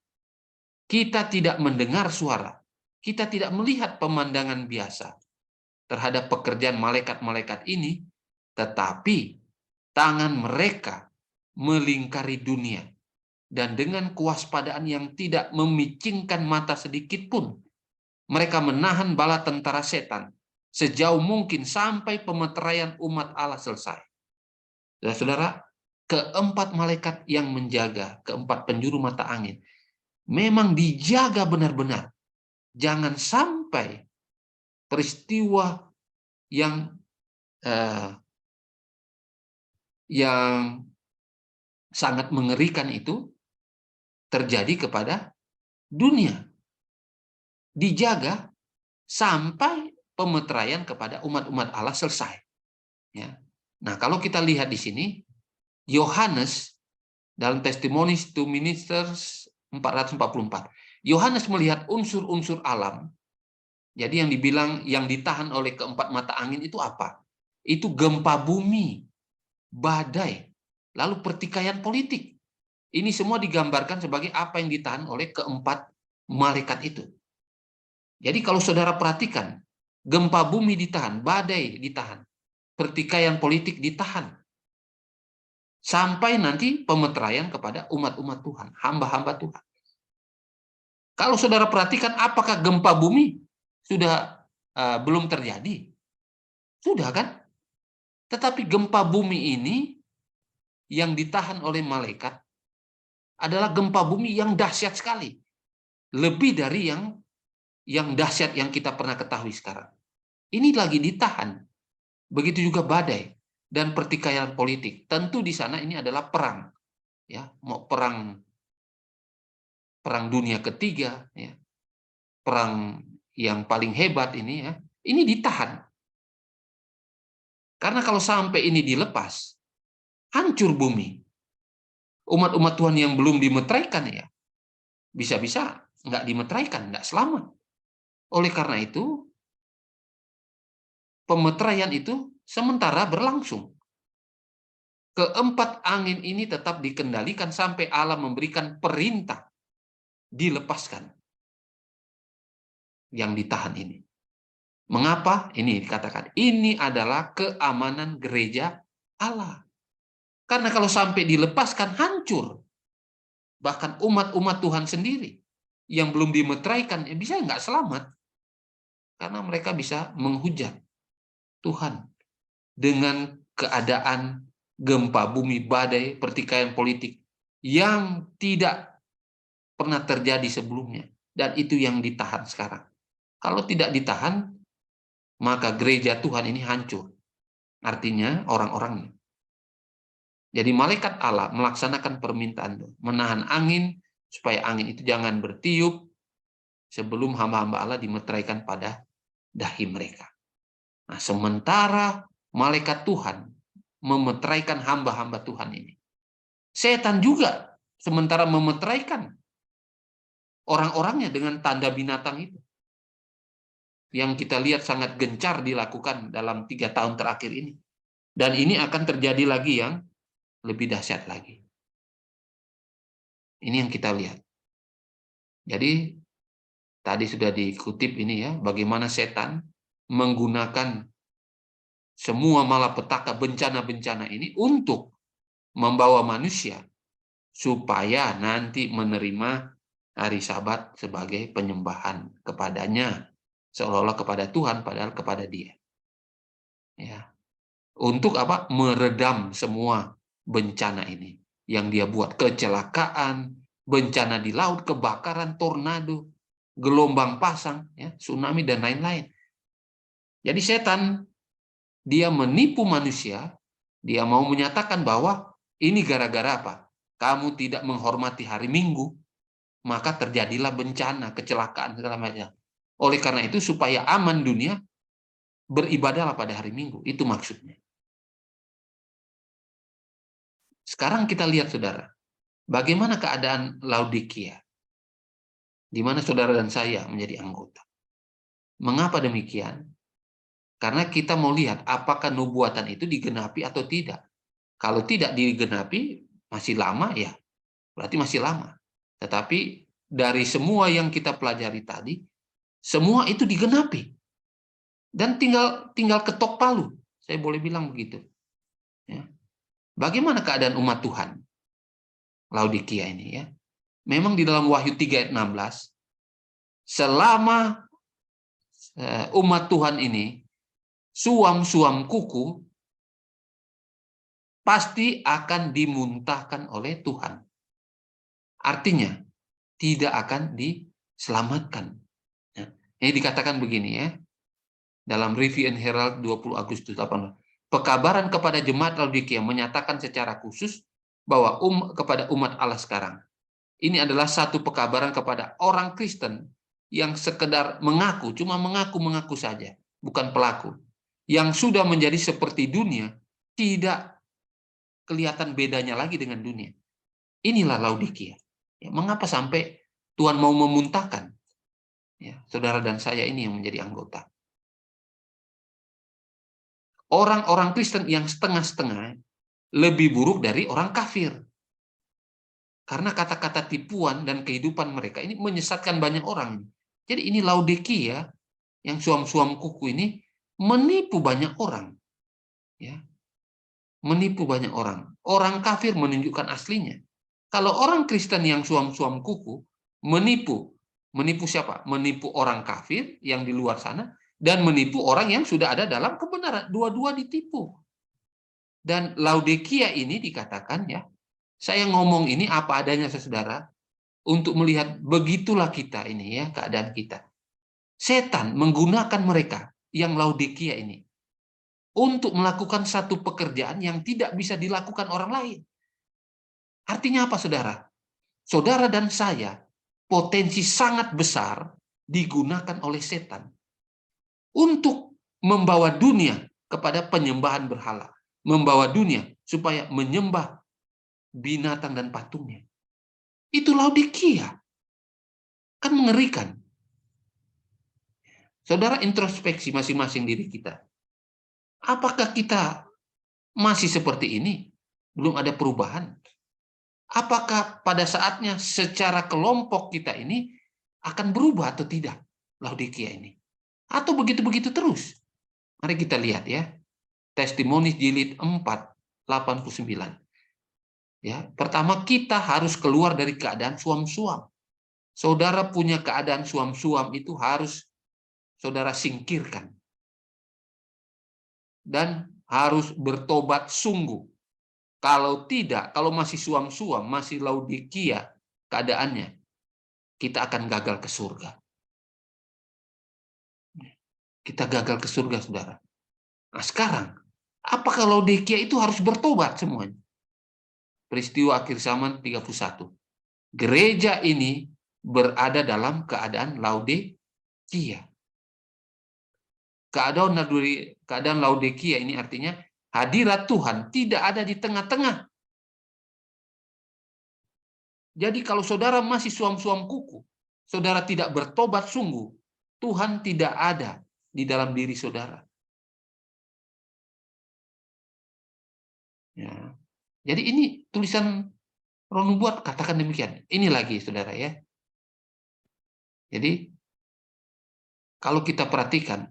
Kita tidak mendengar suara, kita tidak melihat pemandangan biasa terhadap pekerjaan malaikat-malaikat ini, tetapi tangan mereka melingkari dunia, dan dengan kewaspadaan yang tidak memicingkan mata sedikit pun, mereka menahan bala tentara setan sejauh mungkin sampai pemeteraian umat Allah selesai. Saudara, keempat malaikat yang menjaga keempat penjuru mata angin memang dijaga benar-benar. Jangan sampai peristiwa yang sangat mengerikan itu terjadi kepada dunia. Dijaga sampai pemeteraian kepada umat-umat Allah selesai. Ya. Nah, kalau kita lihat di sini, Yohanes dalam Testimonies to Ministers 444, Yohanes melihat unsur-unsur alam. Jadi yang dibilang yang ditahan oleh keempat mata angin itu apa? Itu gempa bumi, badai, lalu pertikaian politik. Ini semua digambarkan sebagai apa yang ditahan oleh keempat malaikat itu. Jadi kalau saudara perhatikan, gempa bumi ditahan, badai ditahan, pertikaian politik ditahan, sampai nanti pemeteraian kepada umat-umat Tuhan, hamba-hamba Tuhan. Kalau saudara perhatikan, apakah gempa bumi sudah belum terjadi? Sudah kan? Tetapi gempa bumi ini yang ditahan oleh malaikat adalah gempa bumi yang dahsyat sekali. Lebih dari yang dahsyat yang kita pernah ketahui sekarang. Ini lagi ditahan. Begitu juga badai dan pertikaian politik. Tentu di sana ini adalah perang. Ya, mau perang dunia ketiga, ya. Perang yang paling hebat ini, ya. Ini ditahan. Karena kalau sampai ini dilepas, hancur bumi. Umat-umat Tuhan yang belum dimeteraikan, ya, bisa-bisa nggak dimeteraikan, nggak selamat. Oleh karena itu, pemeteraian itu sementara berlangsung. Keempat angin ini tetap dikendalikan sampai Allah memberikan perintah dilepaskan yang ditahan ini. Mengapa? Ini dikatakan, ini adalah keamanan gereja Allah. Karena kalau sampai dilepaskan, hancur. Bahkan umat-umat Tuhan sendiri yang belum dimeteraikan, bisa nggak selamat. Karena mereka bisa menghujat Tuhan dengan keadaan gempa bumi, badai, pertikaian politik yang tidak pernah terjadi sebelumnya. Dan itu yang ditahan sekarang. Kalau tidak ditahan, maka gereja Tuhan ini hancur. Artinya orang-orangnya. Jadi malaikat Allah melaksanakan permintaan itu, menahan angin, supaya angin itu jangan bertiup sebelum hamba-hamba Allah dimeteraikan pada dahi mereka. Nah, sementara malaikat Tuhan memeteraikan hamba-hamba Tuhan ini, setan juga sementara memeteraikan orang-orangnya dengan tanda binatang itu. Yang kita lihat sangat gencar dilakukan dalam 3 tahun terakhir ini. Dan ini akan terjadi lagi yang lebih dahsyat lagi. Ini yang kita lihat. Jadi, tadi sudah dikutip ini ya, bagaimana setan menggunakan semua malapetaka bencana-bencana ini untuk membawa manusia supaya nanti menerima hari Sabat sebagai penyembahan kepadanya, seolah-olah kepada Tuhan padahal kepada Dia. Ya. Untuk apa? Meredam semua bencana ini yang dia buat, kecelakaan, bencana di laut, kebakaran, tornado, gelombang pasang, ya, tsunami dan lain-lain. Jadi setan dia menipu manusia, dia mau menyatakan bahwa ini gara-gara apa? Kamu tidak menghormati hari Minggu, maka terjadilah bencana, kecelakaan segala macam. Oleh karena itu supaya aman dunia, beribadahlah pada hari Minggu. Itu maksudnya. Sekarang kita lihat, saudara, bagaimana keadaan Laodikia, di mana saudara dan saya menjadi anggota. Mengapa demikian? Karena kita mau lihat apakah nubuatan itu digenapi atau tidak. Kalau tidak digenapi, masih lama ya, berarti masih lama. Tetapi dari semua yang kita pelajari tadi, semua itu digenapi. Dan tinggal ketok palu, saya boleh bilang begitu. Ya. Bagaimana keadaan umat Tuhan Laodikia ini ya? Memang di dalam Wahyu 3 ayat 16, selama umat Tuhan ini suam-suam kuku, pasti akan dimuntahkan oleh Tuhan. Artinya, tidak akan diselamatkan. Ya. Ini dikatakan begini ya, dalam Review and Herald 20 Agustus 18. Pekabaran kepada jemaat Laodikia menyatakan secara khusus bahwa kepada umat Allah sekarang. Ini adalah satu pekabaran kepada orang Kristen yang sekedar mengaku, cuma mengaku-mengaku saja, bukan pelaku. Yang sudah menjadi seperti dunia, tidak kelihatan bedanya lagi dengan dunia. Inilah Laodikia. Ya, mengapa sampai Tuhan mau memuntahkan? Ya, saudara dan saya ini yang menjadi anggota. Orang-orang Kristen yang setengah-setengah lebih buruk dari orang kafir. Karena kata-kata tipuan dan kehidupan mereka ini menyesatkan banyak orang. Jadi ini Laodikia yang suam-suam kuku ini menipu banyak orang. Ya, menipu banyak orang. Orang kafir menunjukkan aslinya. Kalau orang Kristen yang suam-suam kuku menipu siapa? Menipu orang kafir yang di luar sana dan menipu orang yang sudah ada dalam kebenaran. Dua-dua ditipu. Dan Laodikia ini dikatakan, ya, saya ngomong ini apa adanya, saudara, untuk melihat begitulah kita ini, ya, keadaan kita. Setan menggunakan mereka yang Laodikia ini untuk melakukan satu pekerjaan yang tidak bisa dilakukan orang lain. Artinya apa, saudara? Saudara dan saya potensi sangat besar digunakan oleh setan untuk membawa dunia kepada penyembahan berhala, membawa dunia supaya menyembah binatang dan patungnya. Itu Laodikia. Kan mengerikan. Saudara introspeksi masing-masing diri kita. Apakah kita masih seperti ini? Belum ada perubahan? Apakah pada saatnya secara kelompok kita ini akan berubah atau tidak? Laodikia ini. Atau begitu-begitu terus? Mari kita lihat, ya. Testimoni jilid 4, 89. Ya, pertama kita harus keluar dari keadaan suam-suam. Saudara punya keadaan suam-suam itu harus saudara singkirkan. Dan harus bertobat sungguh. Kalau tidak, kalau masih suam-suam, masih Laodikia keadaannya, kita akan gagal ke surga. Kita gagal ke surga, saudara. Nah sekarang, apakah Laodikia itu harus bertobat semuanya? Peristiwa akhir zaman 31. Gereja ini berada dalam keadaan Laodikia. Keadaan Laodikia ini artinya hadirat Tuhan tidak ada di tengah-tengah. Jadi kalau saudara masih suam-suam kuku, saudara tidak bertobat sungguh, Tuhan tidak ada di dalam diri saudara. Ya. Jadi ini tulisan Roh Nubuat katakan demikian. Ini lagi, saudara, ya. Jadi kalau kita perhatikan,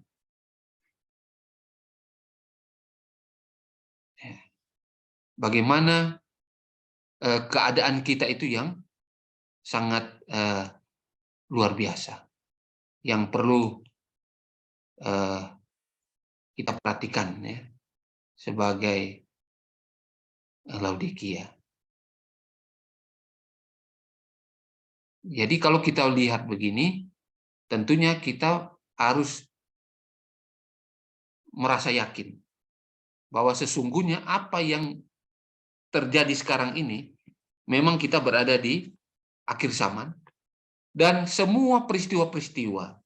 bagaimana keadaan kita itu yang sangat luar biasa, yang perlu kita perhatikan, ya, sebagai Laodikia. Jadi kalau kita lihat begini, tentunya kita harus merasa yakin bahwa sesungguhnya apa yang terjadi sekarang ini, memang kita berada di akhir zaman, dan semua peristiwa-peristiwa,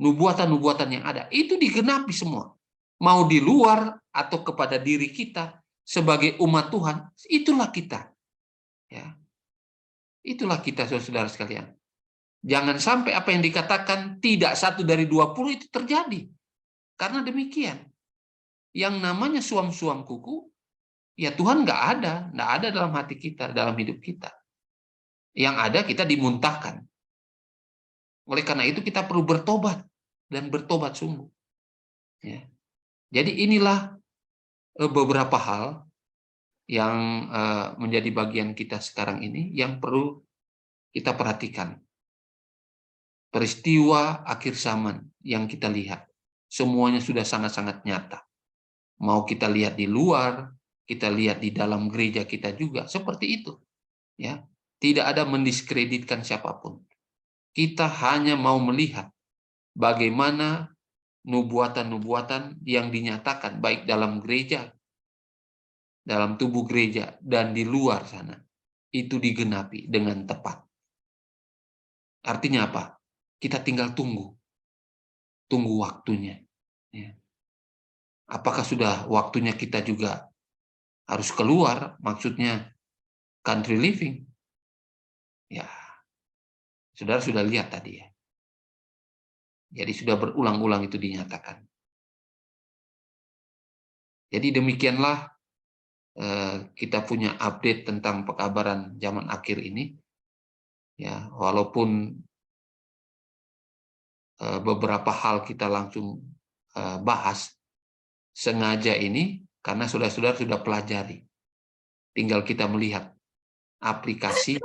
nubuatan-nubuatan yang ada, itu digenapi semua. Mau di luar atau kepada diri kita, sebagai umat Tuhan, itulah kita. Ya. Itulah kita, saudara sekalian. Jangan sampai apa yang dikatakan tidak 1 dari 20 itu terjadi. Karena demikian. Yang namanya suam-suam kuku, ya Tuhan nggak ada dalam hati kita, dalam hidup kita. Yang ada kita dimuntahkan. Oleh karena itu kita perlu bertobat dan bertobat sungguh. Ya. Jadi inilah beberapa hal yang menjadi bagian kita sekarang ini yang perlu kita perhatikan. Peristiwa akhir zaman yang kita lihat, semuanya sudah sangat-sangat nyata. Mau kita lihat di luar, kita lihat di dalam gereja kita juga, seperti itu. Ya, tidak ada mendiskreditkan siapapun. Kita hanya mau melihat bagaimana nubuatan-nubuatan yang dinyatakan, baik dalam gereja, dalam tubuh gereja, dan di luar sana, itu digenapi dengan tepat. Artinya apa? Kita tinggal tunggu waktunya. Ya. Apakah sudah waktunya kita juga harus keluar, maksudnya country living? Ya, saudara sudah lihat tadi, ya. Jadi sudah berulang-ulang itu dinyatakan. Jadi demikianlah kita punya update tentang pekabaran zaman akhir ini. Ya, walaupun beberapa hal kita langsung bahas sengaja ini karena saudara-saudara sudah pelajari. Tinggal kita melihat aplikasi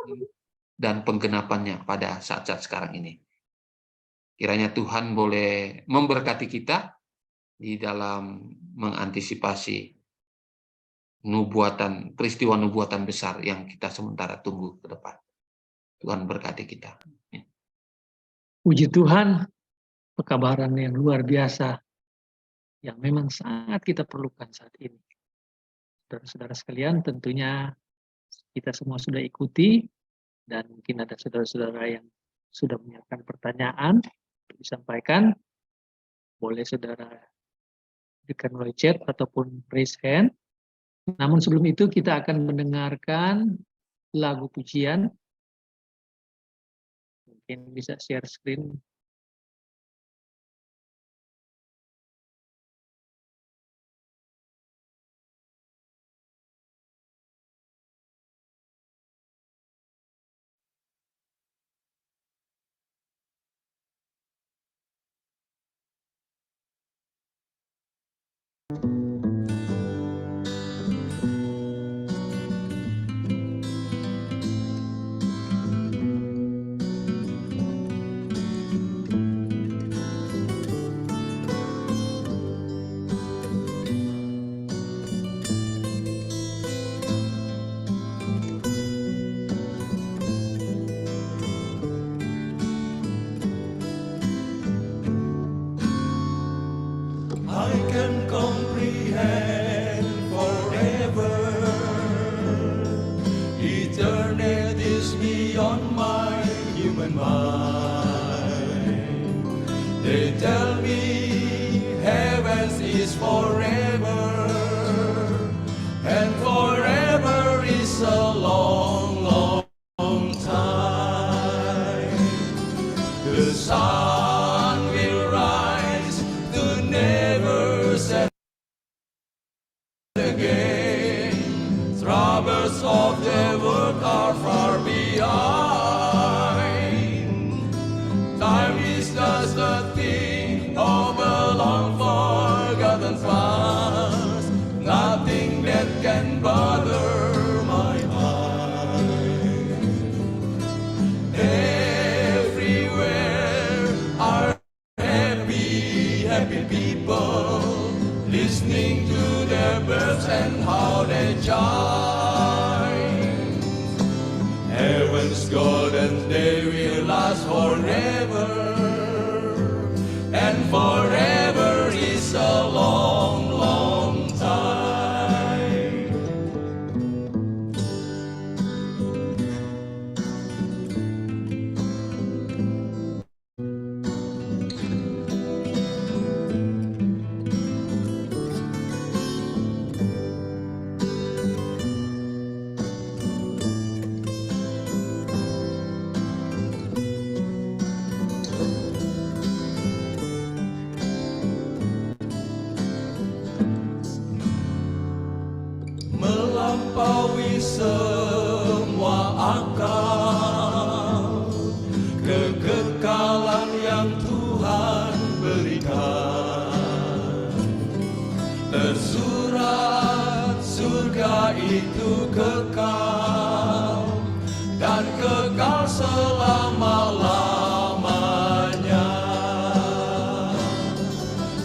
dan penggenapannya pada saat-saat sekarang ini. Kiranya Tuhan boleh memberkati kita di dalam mengantisipasi peristiwa nubuatan besar yang kita sementara tunggu ke depan. Tuhan berkati kita. Puji Tuhan, pekabaran yang luar biasa yang memang sangat kita perlukan saat ini. Saudara-saudara sekalian, tentunya kita semua sudah ikuti, dan mungkin ada saudara-saudara yang sudah menyiapkan pertanyaan untuk disampaikan. Boleh saudara berikan melalui chat ataupun raise hand. Namun sebelum itu kita akan mendengarkan lagu pujian. Mungkin bisa share screen. I can comprehend forever. Eternity is beyond my human mind. They tell me heaven is forever, and forever is a long, long time. The sun will rise to never set again. Troubles of the world are far behind. Time is just a thing of a long forgotten past. Nothing that can bother my mind. Everywhere are happy, happy people, listening to their birds and how they chime. Heaven's golden day will last forever, and forever is a long, long time. Melampaui semua akal, kekekalan yang Tuhan berikan. Tersurat surga itu kekal, dan kekal selama-lamanya.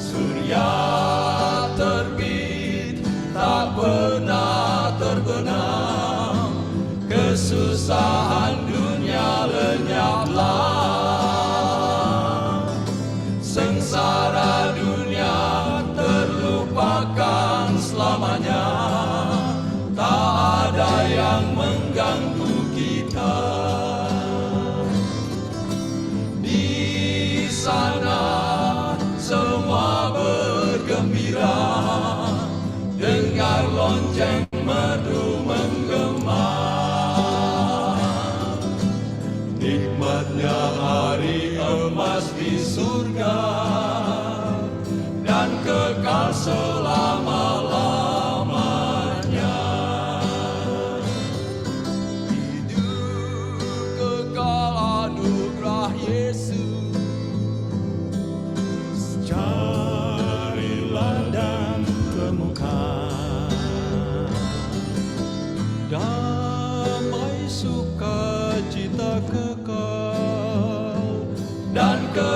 Surya terbit tak pernah terbenam, kesusahan dunia lenyaplah. Sengsara dunia terlupakan selamanya, tak ada yang mengganggu kita. Di sana semua bergembira, dengar lonceng merdu menggema. Nikmatnya hari emas di surga, dan kekal selama-lamanya.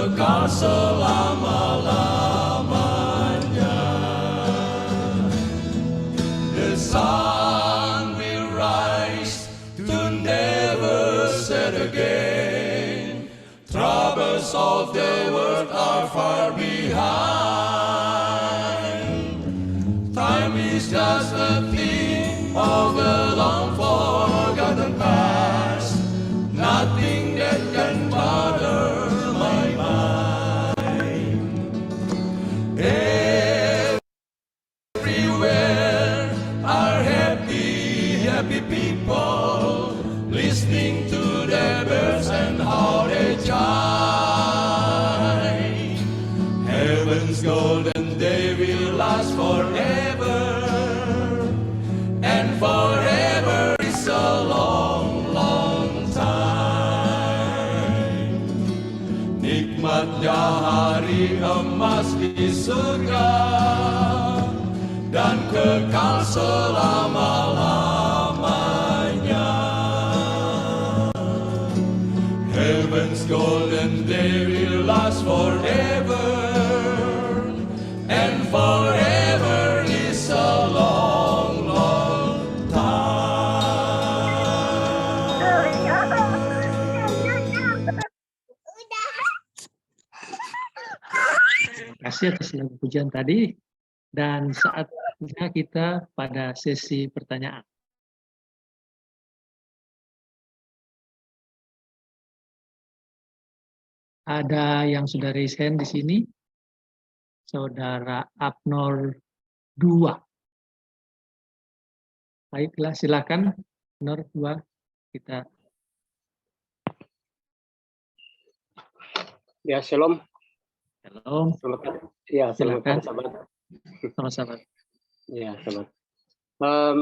kekal selama-lamanya. The sun will rise to never set again. Troubles of the world are far behind. Time is just a thing of a long forgotten past. Nothing that can bother my mind. Everywhere are happy, happy people, listening to the birds and how they chime. Heaven's golden day will last forever, and forever is a long, long time. Nikmatnya hari emas di surga dan kekal selama-lamanya. Heaven's golden day will last forever, and forever is a long, long Terima kasih atas lagu pujian tadi. Dan saatnya kita pada sesi pertanyaan. Ada yang sudah raise hand di sini? Saudara Abnor 2. Baiklah, silakan. Abnor 2, kita. Ya, shalom. Shalom. Selamat, ya, selamat Silakan. sahabat. Sama-sama. Ya, selamat.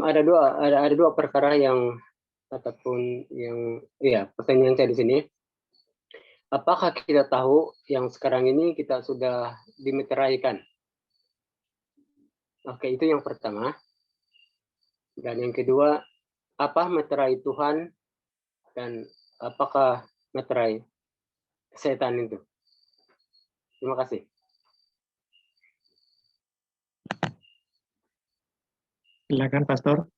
Ada dua perkara yang ataupun yang pertanyaan saya di sini. Apakah kita tahu yang sekarang ini kita sudah dimeteraikan? Oke, itu yang pertama. Dan yang kedua, apa meterai Tuhan dan apakah meterai setan itu? Terima kasih. Silakan, Pastor.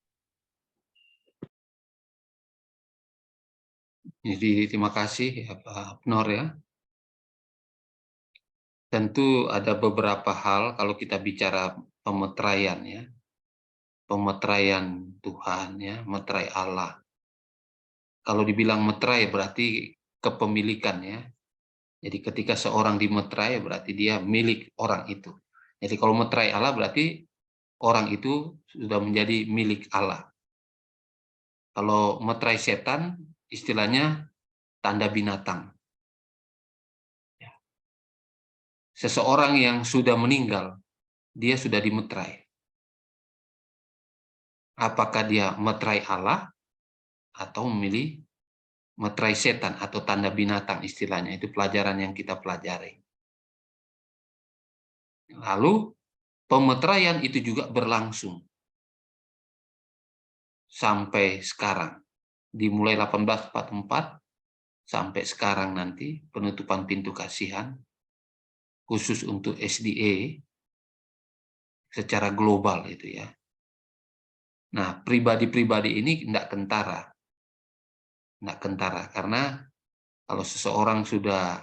Jadi terima kasih ya Pak Abnor ya. Tentu ada beberapa hal kalau kita bicara pemeteraian ya. Pemeteraian Tuhan ya, meterai Allah. Kalau dibilang meterai berarti kepemilikan ya. Jadi ketika seorang dimeterai berarti dia milik orang itu. Jadi kalau meterai Allah berarti orang itu sudah menjadi milik Allah. Kalau meterai setan istilahnya tanda binatang. Seseorang yang sudah meninggal, dia sudah dimeterai. Apakah dia meterai Allah atau memilih meterai setan atau tanda binatang istilahnya, itu pelajaran yang kita pelajari. Lalu pemeteraian itu juga berlangsung sampai sekarang, dimulai 1844 sampai sekarang nanti penutupan pintu kasihan khusus untuk SDA secara global itu ya. Nah, pribadi-pribadi ini tidak kentara karena kalau seseorang sudah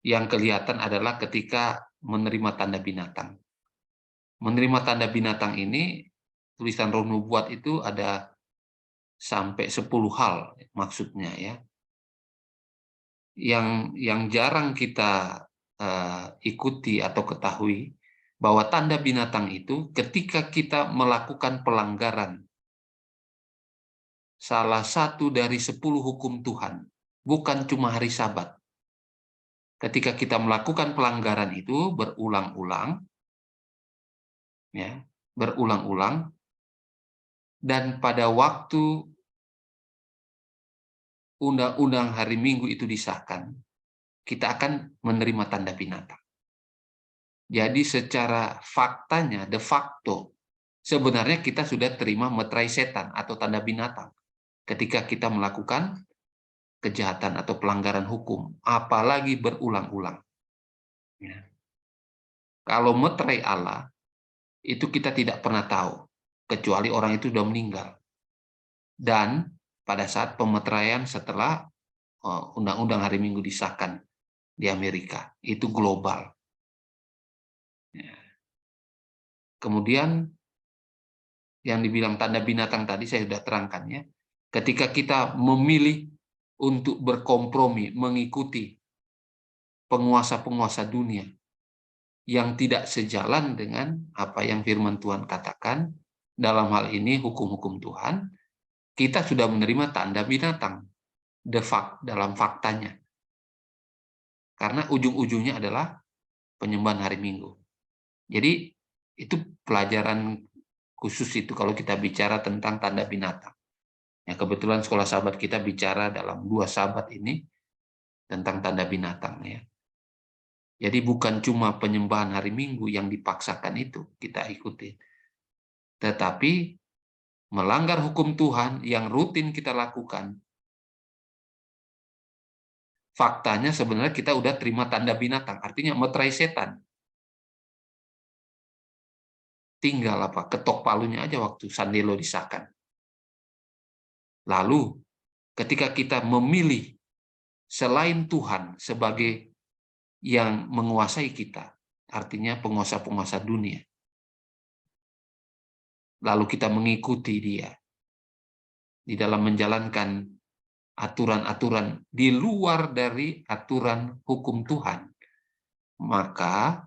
yang kelihatan adalah ketika menerima tanda binatang. Menerima tanda binatang ini, tulisan Roh Nubuat itu ada sampai 10 hal maksudnya ya. Yang jarang kita ikuti atau ketahui bahwa tanda binatang itu ketika kita melakukan pelanggaran salah satu dari 10 hukum Tuhan, bukan cuma hari Sabat. Ketika kita melakukan pelanggaran itu berulang-ulang, ya, berulang-ulang, dan pada waktu undang-undang hari Minggu itu disahkan, kita akan menerima tanda binatang. Jadi secara faktanya, de facto, sebenarnya kita sudah terima meterai setan atau tanda binatang ketika kita melakukan kejahatan atau pelanggaran hukum, apalagi berulang-ulang. Ya. Kalau meterai Allah, itu kita tidak pernah tahu, kecuali orang itu sudah meninggal. Dan pada saat pemeteraian setelah Undang-Undang Hari Minggu disahkan di Amerika, itu global. Ya. Kemudian yang dibilang tanda binatang tadi saya sudah terangkan ya. Ketika kita memilih untuk berkompromi mengikuti penguasa-penguasa dunia yang tidak sejalan dengan apa yang firman Tuhan katakan, dalam hal ini hukum-hukum Tuhan, kita sudah menerima tanda binatang, dalam faktanya. Karena ujung-ujungnya adalah penyembahan hari Minggu. Jadi itu pelajaran khusus itu kalau kita bicara tentang tanda binatang. Ya, kebetulan sekolah sahabat kita bicara dalam 2 sahabat ini tentang tanda binatang ya. Jadi bukan cuma penyembahan hari Minggu yang dipaksakan itu kita ikuti. Tetapi melanggar hukum Tuhan yang rutin kita lakukan. Faktanya sebenarnya kita udah terima tanda binatang, artinya meterai setan. Tinggal ketok palunya aja waktu Sandelo disahkan. Lalu ketika kita memilih selain Tuhan sebagai yang menguasai kita, artinya penguasa-penguasa dunia, lalu kita mengikuti dia di dalam menjalankan aturan-aturan di luar dari aturan hukum Tuhan, maka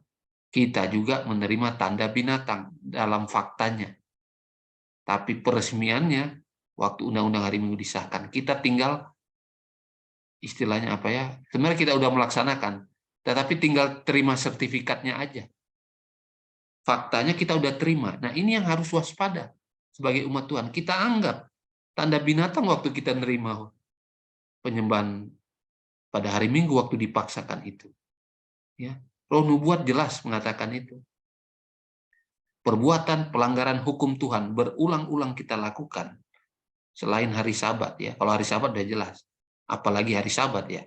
kita juga menerima tanda binatang dalam faktanya. Tapi peresmiannya, waktu Undang-Undang Hari Minggu disahkan, kita tinggal istilahnya apa ya, sebenarnya kita udah melaksanakan, tetapi tinggal terima sertifikatnya aja. Faktanya kita udah terima. Nah ini yang harus waspada sebagai umat Tuhan. Kita anggap tanda binatang waktu kita nerima penyembahan pada hari Minggu waktu dipaksakan itu. Ya, Roh Nubuat jelas mengatakan itu. Perbuatan pelanggaran hukum Tuhan berulang-ulang kita lakukan selain hari Sabat ya. Kalau hari Sabat udah jelas, apalagi hari Sabat ya.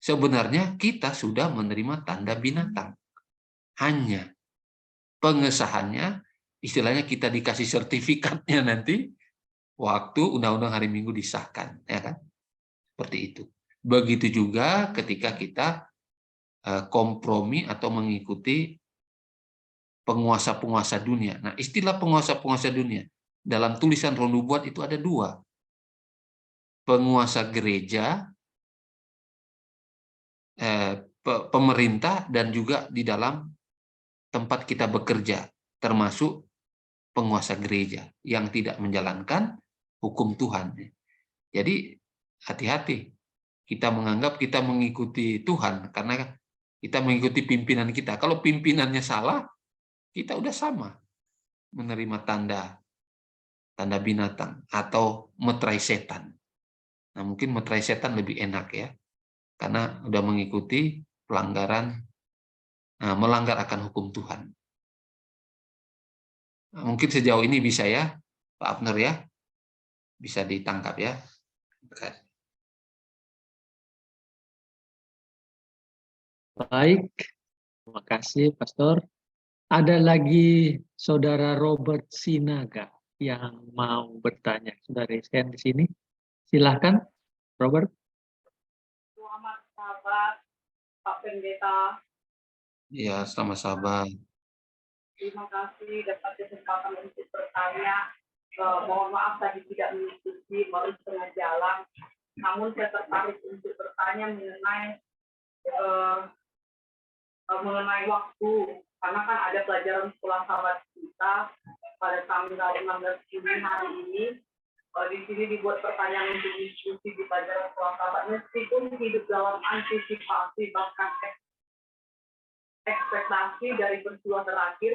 Sebenarnya kita sudah menerima tanda binatang. Hanya pengesahannya, istilahnya kita dikasih sertifikatnya nanti waktu Undang-Undang Hari Minggu disahkan, ya kan? Seperti itu. Begitu juga ketika kita kompromi atau mengikuti penguasa-penguasa dunia. Nah, istilah penguasa-penguasa dunia dalam tulisan Roh Nubuat itu ada 2. Penguasa gereja, pemerintah, dan juga di dalam tempat kita bekerja, termasuk penguasa gereja yang tidak menjalankan hukum Tuhan. Jadi hati-hati, kita menganggap kita mengikuti Tuhan karena kita mengikuti pimpinan kita. Kalau pimpinannya salah, kita udah sama menerima tanda binatang atau meterai setan. Nah mungkin meterai setan lebih enak ya, karena udah mengikuti melanggar akan hukum Tuhan. Nah, mungkin sejauh ini bisa ya, Pak Abner ya, bisa ditangkap ya. Baik, terima kasih Pastor. Ada lagi Saudara Robert Sinaga yang mau bertanya. Sudah raise-hand di sini. Silahkan, Robert. Selamat sahabat, Pak Pendeta. Ya, selamat sahabat. Terima kasih dapat kesempatan untuk bertanya. Mohon maaf tadi tidak mengikuti, baru setengah jalan. Namun saya tertarik untuk bertanya mengenai waktu. Karena kan ada pelajaran sekolah sahabat kita pada tanggal 16 Juni hari ini. Di sini dibuat pertanyaan untuk diskusi di pelajaran sekolah sahabat. Meskipun hidup dalam antisipasi bahkan ekspektasi dari peristiwa terakhir,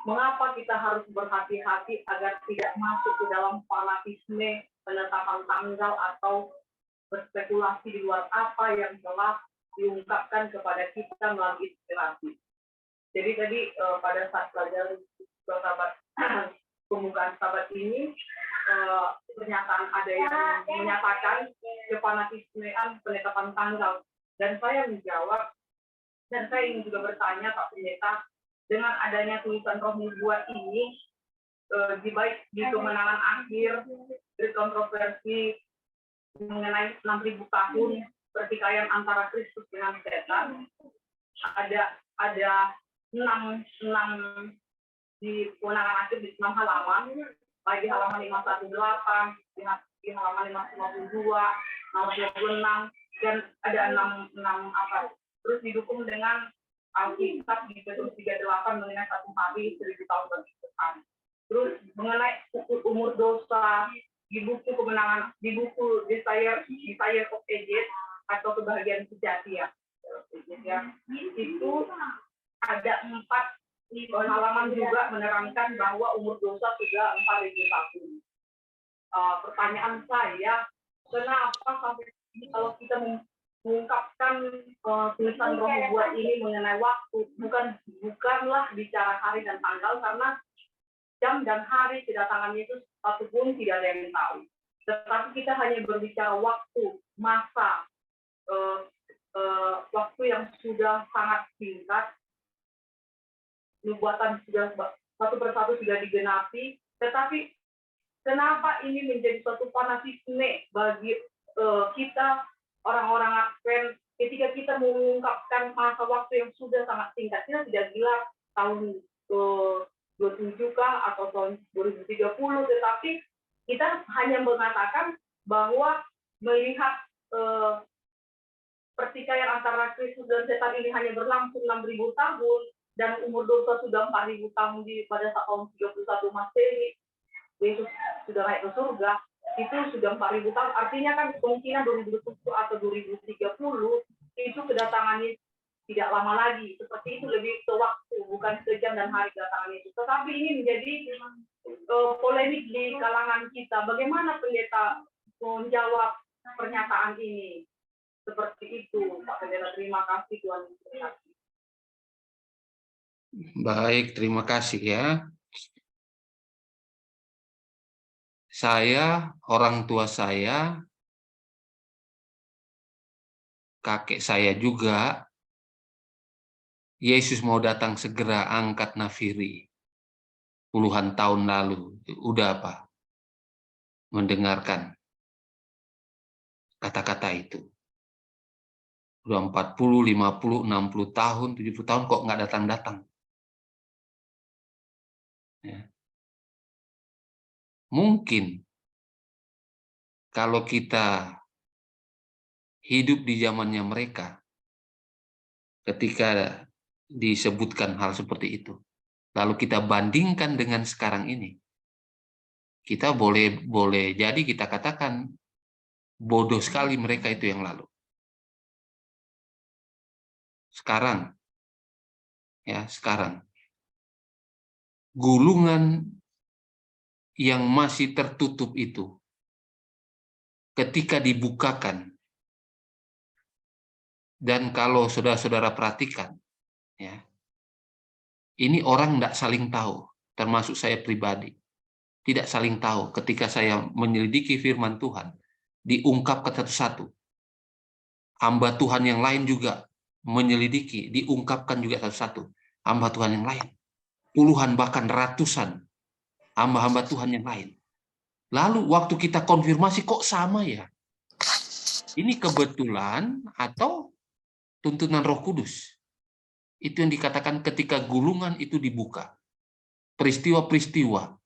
mengapa kita harus berhati-hati agar tidak masuk ke dalam fanatisme penetapan tanggal atau berspekulasi di luar apa yang telah diungkapkan kepada kita melalui inspirasi. Jadi tadi pada saat pelajaran sahabat pembukaan sahabat ini, pernyataan ada yang menyatakan kefanatismean penetapan tanggal. Dan saya menjawab, dan saya ingin juga bertanya Pak Pendeta, dengan adanya tulisan Roh Nubuat ini, di kemenangan akhir, kontroversi mengenai 6.000 tahun pertikaian antara Kristus dengan setan, ada 6 di kemenangan akhir di 6 halaman, baik di halaman 518, di halaman 552, 526, dan ada 6 apa, terus didukung dengan Alkitab di Petrus 38 mengenai 1 hari 1000 tahun berikutnya. Terus mengenai umur dosa di buku kemenangan, di buku Desire of Ages atau kebahagiaan sejati ya, itu ada 4 halaman juga menerangkan bahwa umur dosa sudah 4.000 tahun. Pertanyaan saya, kenapa sampai ini kalau kita mengungkapkan tulisan Roh Nubuat ini mengenai waktu, bukanlah bicara hari dan tanggal, karena jam dan hari kedatangan Yesus satu pun tidak ada yang tahu. Tetapi kita hanya berbicara waktu, masa, waktu yang sudah sangat singkat, nubuatan sudah satu persatu sudah digenapi, tetapi kenapa ini menjadi suatu fanatisme bagi kita orang-orang Advent ketika kita mengungkapkan masa waktu yang sudah sangat singkat? Kita tidak bilang tahun 27 kah atau tahun 2030, tetapi kita hanya mengatakan bahwa melihat pertikaian antara Kristus dan setan ini hanya berlangsung 6.000 tahun, dan umur dosa sudah 4.000 tahun pada tahun 31 Masehi, Yesus sudah naik ke surga, itu sudah 4.000 tahun. Artinya kan kemungkinan 2020 atau 2030 itu kedatangannya tidak lama lagi. Seperti itu, lebih ke waktu, bukan ke jam dan hari kedatangan Yesus. Tetapi ini menjadi polemik di kalangan kita. Bagaimana pendeta menjawab pernyataan ini? Seperti itu, Pak Pendeta. Terima kasih, Tuhan memberkati. Baik, terima kasih ya. Saya, orang tua saya, kakek saya juga, Yesus mau datang segera angkat nafiri. Puluhan tahun lalu, udah apa? Mendengarkan kata-kata itu. Udah 40, 50, 60 tahun, 70 tahun kok nggak datang-datang. Ya. Mungkin kalau kita hidup di zamannya mereka, ketika disebutkan hal seperti itu, lalu kita bandingkan dengan sekarang ini, kita boleh jadi kita katakan bodoh sekali mereka itu yang lalu. Sekarang, ya sekarang, gulungan yang masih tertutup itu, ketika dibukakan, dan kalau saudara-saudara perhatikan, ya, ini orang tidak saling tahu, termasuk saya pribadi, tidak saling tahu. Ketika saya menyelidiki firman Tuhan, diungkapkan satu-satu. Hamba Tuhan yang lain juga menyelidiki, diungkapkan juga satu-satu. Hamba Tuhan yang lain, puluhan bahkan ratusan hamba-hamba Tuhan yang lain. Lalu waktu kita konfirmasi, kok sama ya? Ini kebetulan atau tuntunan Roh Kudus? Itu yang dikatakan ketika gulungan itu dibuka. Peristiwa-peristiwa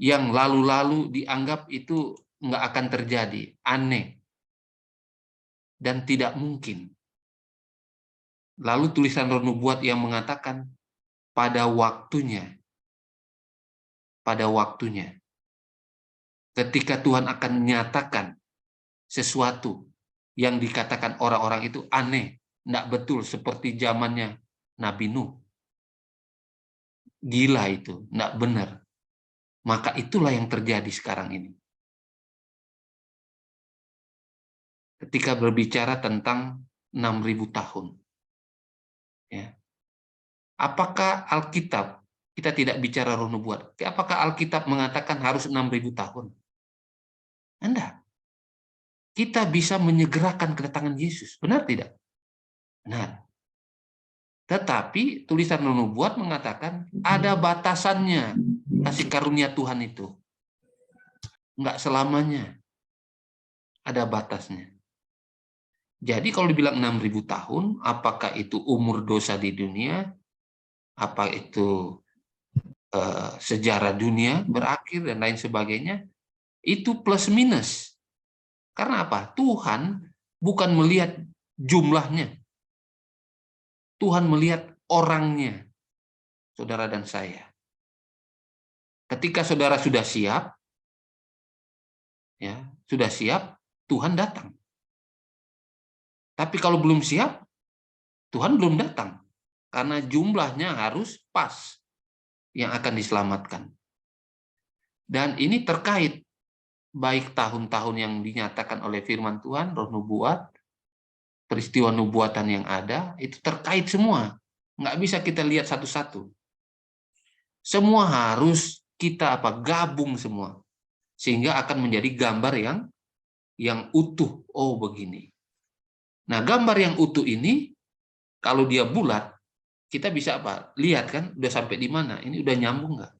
yang lalu-lalu dianggap itu nggak akan terjadi, aneh, dan tidak mungkin. Lalu tulisan Roh Nubuat yang mengatakan pada waktunya, ketika Tuhan akan menyatakan sesuatu yang dikatakan orang-orang itu aneh, tidak betul, seperti zamannya Nabi Nuh. Gila itu, tidak benar. Maka itulah yang terjadi sekarang ini. Ketika berbicara tentang 6.000 tahun. Ya. Apakah Alkitab, kita tidak bicara Roh Nubuat, apakah Alkitab mengatakan harus 6.000 tahun? Anda. Kita bisa menyegerakan kedatangan Yesus. Benar tidak? Benar. Tetapi tulisan nubuat mengatakan ada batasannya kasih karunia Tuhan itu. Enggak selamanya. Ada batasnya. Jadi kalau dibilang 6.000 tahun, apakah itu umur dosa di dunia? Apa itu sejarah dunia berakhir dan lain sebagainya? Itu plus minus. Karena apa? Tuhan bukan melihat jumlahnya. Tuhan melihat orangnya, saudara dan saya. Ketika saudara sudah siap, ya, sudah siap, Tuhan datang. Tapi kalau belum siap, Tuhan belum datang. Karena jumlahnya harus pas yang akan diselamatkan. Dan ini terkait baik tahun-tahun yang dinyatakan oleh firman Tuhan, roh nubuat, peristiwa nubuatan yang ada, itu terkait semua. Nggak bisa kita lihat satu-satu. Semua harus kita gabung semua. Sehingga akan menjadi gambar yang utuh. Oh, begini. Nah, gambar yang utuh ini, kalau dia bulat, kita bisa lihat kan, udah sampai di mana? Ini udah nyambung nggak?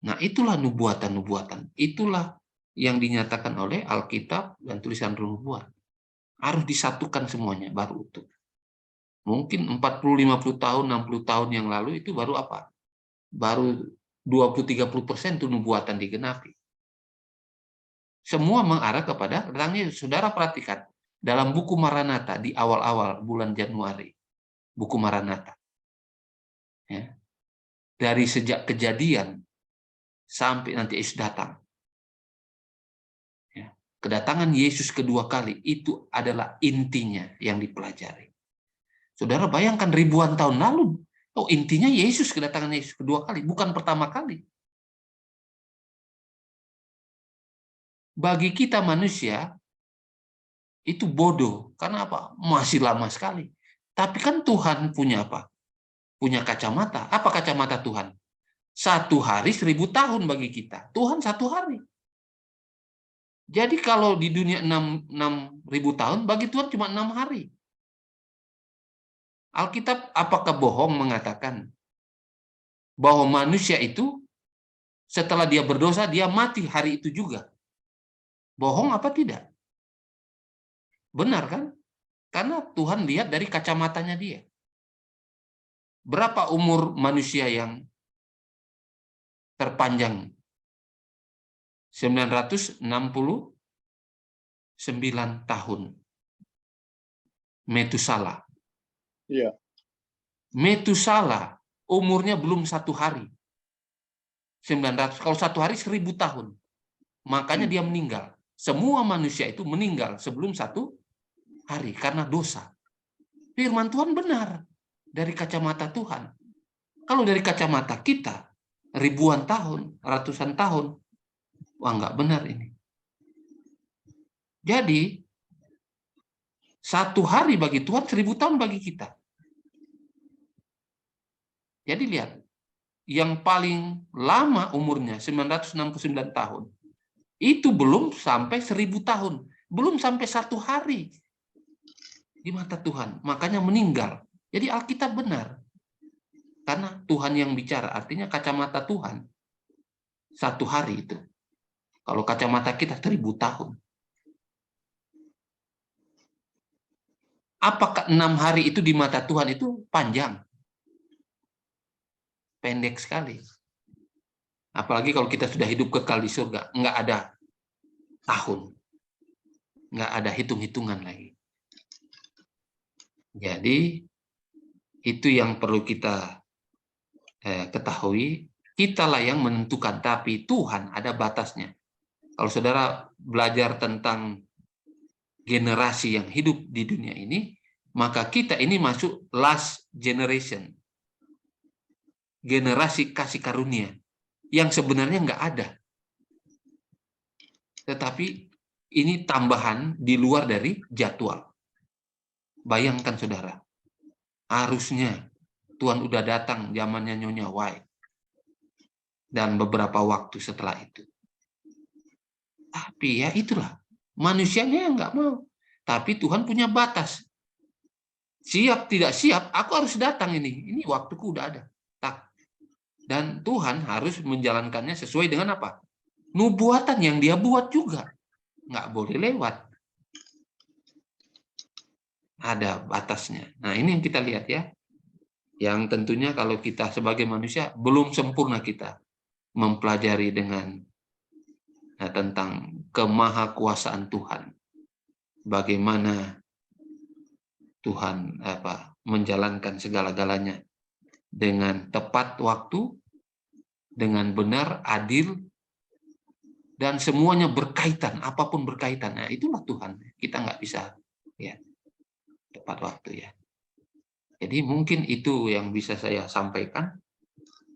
Nah, itulah nubuatan-nubuatan. Itulah yang dinyatakan oleh Alkitab dan tulisan nubuat. Harus disatukan semuanya, baru utuh. Mungkin 40-50 tahun, 60 tahun yang lalu itu baru apa? Baru 20-30% itu nubuatan digenapi. Semua mengarah kepada datangnya. Saudara perhatikan, dalam buku Maranatha di awal-awal bulan Januari, buku Maranatha, ya, dari sejak kejadian sampai nanti Yesus datang, ya, kedatangan Yesus kedua kali itu adalah intinya yang dipelajari. Saudara bayangkan ribuan tahun lalu, oh intinya Yesus, kedatangan Yesus kedua kali, bukan pertama kali. Bagi kita manusia itu bodoh, karena apa? Masih lama sekali. Tapi kan Tuhan punya apa? Punya kacamata. Apa kacamata Tuhan? 1 hari 1000 tahun bagi kita. Tuhan 1 hari. Jadi kalau di dunia 6.000 tahun, bagi Tuhan cuma 6 hari. Alkitab apakah bohong mengatakan bahwa manusia itu setelah dia berdosa, dia mati hari itu juga? Bohong apa tidak? Benar kan? Karena Tuhan lihat dari kacamatanya dia. Berapa umur manusia yang terpanjang? 969 tahun. Metusala. Iya. Metusala umurnya belum 1 hari. 900. Kalau 1 hari 1000 tahun. Makanya dia meninggal. Semua manusia itu meninggal sebelum 1 hari karena dosa. Firman Tuhan benar dari kacamata Tuhan. Kalau dari kacamata kita, ribuan tahun, ratusan tahun, wah nggak benar ini. Jadi 1 hari bagi Tuhan, 1000 tahun bagi kita. Jadi lihat, yang paling lama umurnya 969 tahun, itu belum sampai 1000 tahun, belum sampai 1 hari di mata Tuhan, makanya meninggal. Jadi Alkitab benar, karena Tuhan yang bicara, artinya kacamata Tuhan 1 hari itu. Kalau kacamata kita 1000 tahun. Apakah 6 hari itu di mata Tuhan itu panjang? Pendek sekali. Apalagi kalau kita sudah hidup kekal di surga, nggak ada tahun, nggak ada hitung-hitungan lagi. Jadi itu yang perlu kita ketahui. Kitalah yang menentukan, tapi Tuhan ada batasnya. Kalau saudara belajar tentang generasi yang hidup di dunia ini, maka kita ini masuk last generation. Generasi kasih karunia yang sebenarnya nggak ada. Tetapi ini tambahan di luar dari jadwal. Bayangkan saudara, harusnya Tuhan udah datang zamannya Nyonya White dan beberapa waktu setelah itu. Tapi ya itulah, manusianya yang nggak mau. Tapi Tuhan punya batas. Siap tidak siap, aku harus datang ini. Ini waktuku udah ada. Tak. Dan Tuhan harus menjalankannya sesuai dengan apa? Nubuatan yang dia buat juga. Nggak boleh lewat. Ada batasnya. Nah, ini yang kita lihat ya. Yang tentunya kalau kita sebagai manusia belum sempurna kita mempelajari dengan tentang kemahakuasaan Tuhan. Bagaimana Tuhan menjalankan segala-galanya dengan tepat waktu, dengan benar, adil, dan semuanya berkaitan, apapun berkaitan. Nah, itulah Tuhan. Kita nggak bisa ya tepat waktu ya. Jadi mungkin itu yang bisa saya sampaikan.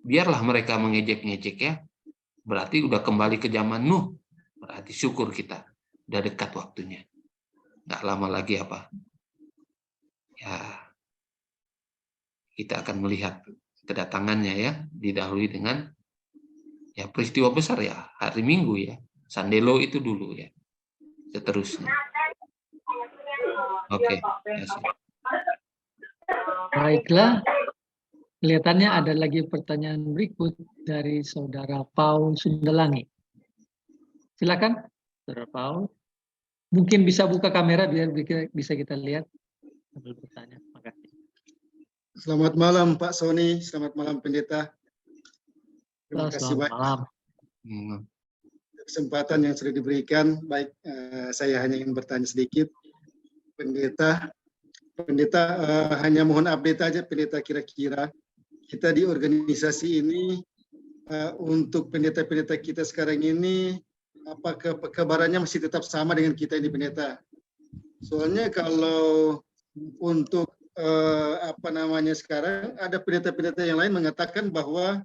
Biarlah mereka mengejek-ngejek ya. Berarti udah kembali ke zaman Nuh. Berarti syukur kita. Udah dekat waktunya. Nggak lama lagi ya kita akan melihat kedatangannya ya. Didahului dengan ya peristiwa besar ya. Hari Minggu ya. Sandelo itu dulu ya. Seterusnya. Oke. Baiklah, kelihatannya ada lagi pertanyaan berikut dari Saudara Paul Sundelangi. Silakan, Saudara Paul. Mungkin bisa buka kamera biar bisa kita lihat sambil bertanya. Makasih. Selamat malam Pak Sony, selamat malam Pendeta. Terima kasih Selamat banyak malam. kesempatan yang sudah diberikan. Baik, saya hanya ingin bertanya sedikit. Pendeta hanya mohon update aja Pendeta, kira-kira kita di organisasi ini untuk pendeta-pendeta kita sekarang ini apakah kebarannya masih tetap sama dengan kita ini Pendeta? Soalnya kalau untuk sekarang ada pendeta-pendeta yang lain mengatakan bahwa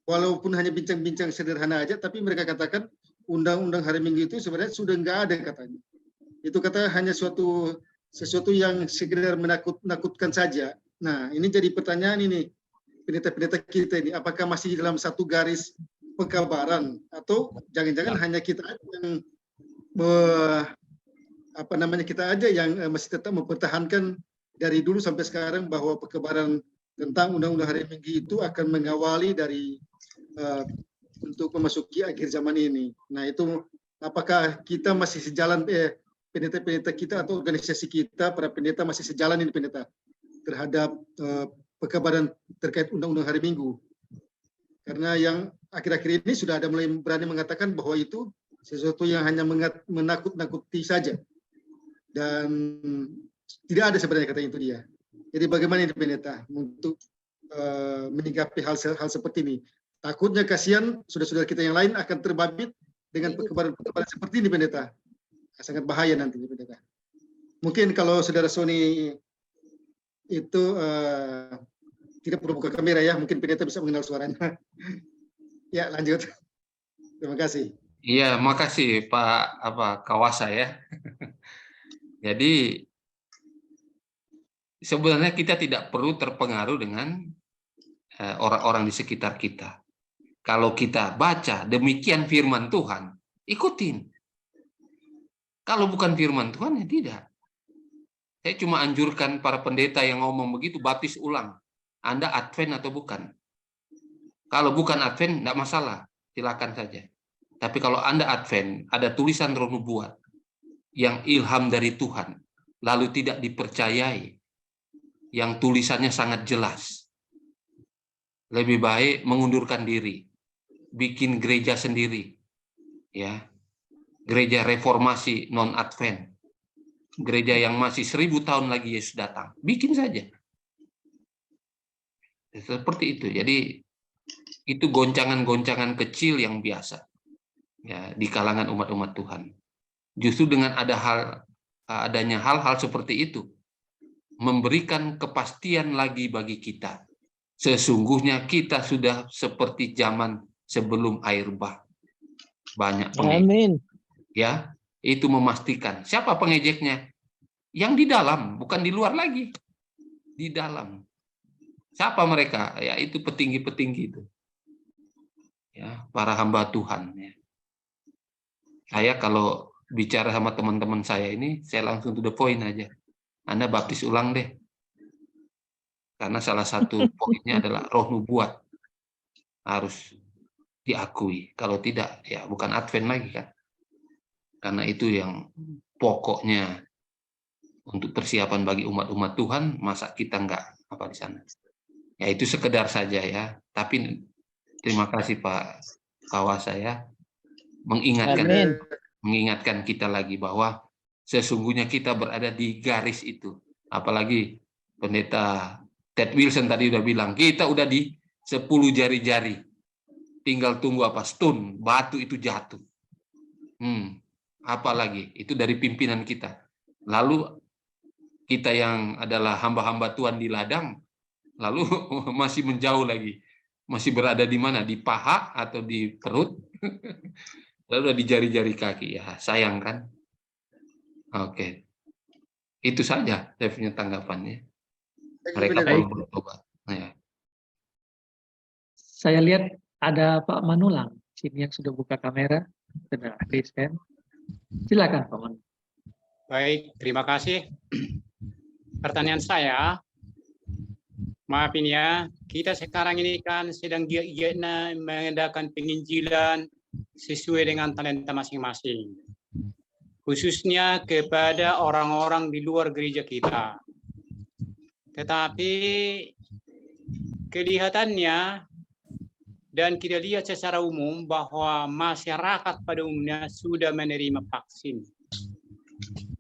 walaupun hanya bincang-bincang sederhana aja, tapi mereka katakan undang-undang hari Minggu itu sebenarnya sudah nggak ada katanya. Itu kata hanya sesuatu yang sekedar menakutkan saja. Nah, ini jadi pertanyaan ini, pendeta-pendeta kita ini, apakah masih dalam satu garis pekabaran atau jangan-jangan hanya kita yang kita aja yang masih tetap mempertahankan dari dulu sampai sekarang bahwa pekebaran tentang undang-undang hari Minggu itu akan mengawali dari untuk memasuki akhir zaman ini. Nah, itu apakah kita masih sejalan pendeta-pendeta kita atau organisasi kita, para pendeta masih sejalan ini pendeta terhadap pekebaran terkait undang-undang hari Minggu. Karena yang akhir-akhir ini sudah ada mulai berani mengatakan bahwa itu sesuatu yang hanya menakut-nakuti saja. Dan tidak ada sebenarnya kata itu dia. Jadi bagaimana ini pendeta untuk menyikapi hal seperti ini? Takutnya kasihan saudara-saudara kita yang lain akan terbabit dengan pekebaran seperti ini pendeta. Sangat bahaya nanti pendeta. Mungkin kalau saudara Sony itu tidak perlu buka kamera ya, mungkin pendeta bisa mengenal suaranya. Ya, lanjut. Terima kasih. Iya, makasih Pak Kawasa ya. Jadi sebenarnya kita tidak perlu terpengaruh dengan orang-orang di sekitar kita. Kalau kita baca demikian firman Tuhan, ikutin. Kalau bukan firman Tuhan, ya tidak. Saya cuma anjurkan para pendeta yang ngomong begitu, baptis ulang. Anda Advent atau bukan? Kalau bukan Advent, tidak masalah. Silakan saja. Tapi kalau Anda Advent, ada tulisan roh nubuat yang ilham dari Tuhan, lalu tidak dipercayai, yang tulisannya sangat jelas. Lebih baik mengundurkan diri, bikin gereja sendiri, ya, gereja reformasi non Advent, gereja yang masih 1000 tahun lagi Yesus datang, bikin saja. Seperti itu. Jadi itu goncangan-goncangan kecil yang biasa ya di kalangan umat-umat Tuhan. Justru dengan adanya hal-hal seperti itu memberikan kepastian lagi bagi kita. Sesungguhnya kita sudah seperti zaman sebelum air bah. Banyak pengejek. Amin. Ya, itu memastikan. Siapa pengejeknya? Yang di dalam, bukan di luar lagi. Di dalam. Siapa mereka? Ya, itu petinggi-petinggi itu. Ya, para hamba Tuhan ya. Saya kalau bicara sama teman-teman saya ini, saya langsung to the point aja. Anda baptis ulang deh. Karena salah satu poinnya adalah roh nubuat. Harus diakui. Kalau tidak, ya bukan Advent lagi kan. Karena itu yang pokoknya untuk persiapan bagi umat-umat Tuhan, masa kita nggak apa di sana. Ya itu sekedar saja ya. Tapi terima kasih Pak Kawasa ya, mengingatkan kita lagi bahwa sesungguhnya kita berada di garis itu. Apalagi Pendeta Ted Wilson tadi udah bilang, kita udah di 10 jari-jari. Tinggal tunggu apa? Stone, batu itu jatuh. Apalagi itu dari pimpinan kita. Lalu kita yang adalah hamba-hamba Tuhan di ladang, lalu masih menjauh lagi. Masih berada di mana? Di paha atau di perut? Lalu udah di jari-jari kaki. Ya, sayang kan? Oke. Itu saja saya punya tanggapannya. Mereka perlu bertobat. Ya. Saya lihat ada Pak Manulang sini yang sudah buka kamera, sudah Kristen. Silakan Pak Manulang. Baik, terima kasih. Pertanyaan saya, maafin ya, kita sekarang ini kan sedang giat-giatnya mengadakan penginjilan sesuai dengan talenta masing-masing. Khususnya kepada orang-orang di luar gereja kita. Tetapi kelihatannya dan kita lihat secara umum bahwa masyarakat pada umumnya sudah menerima vaksin.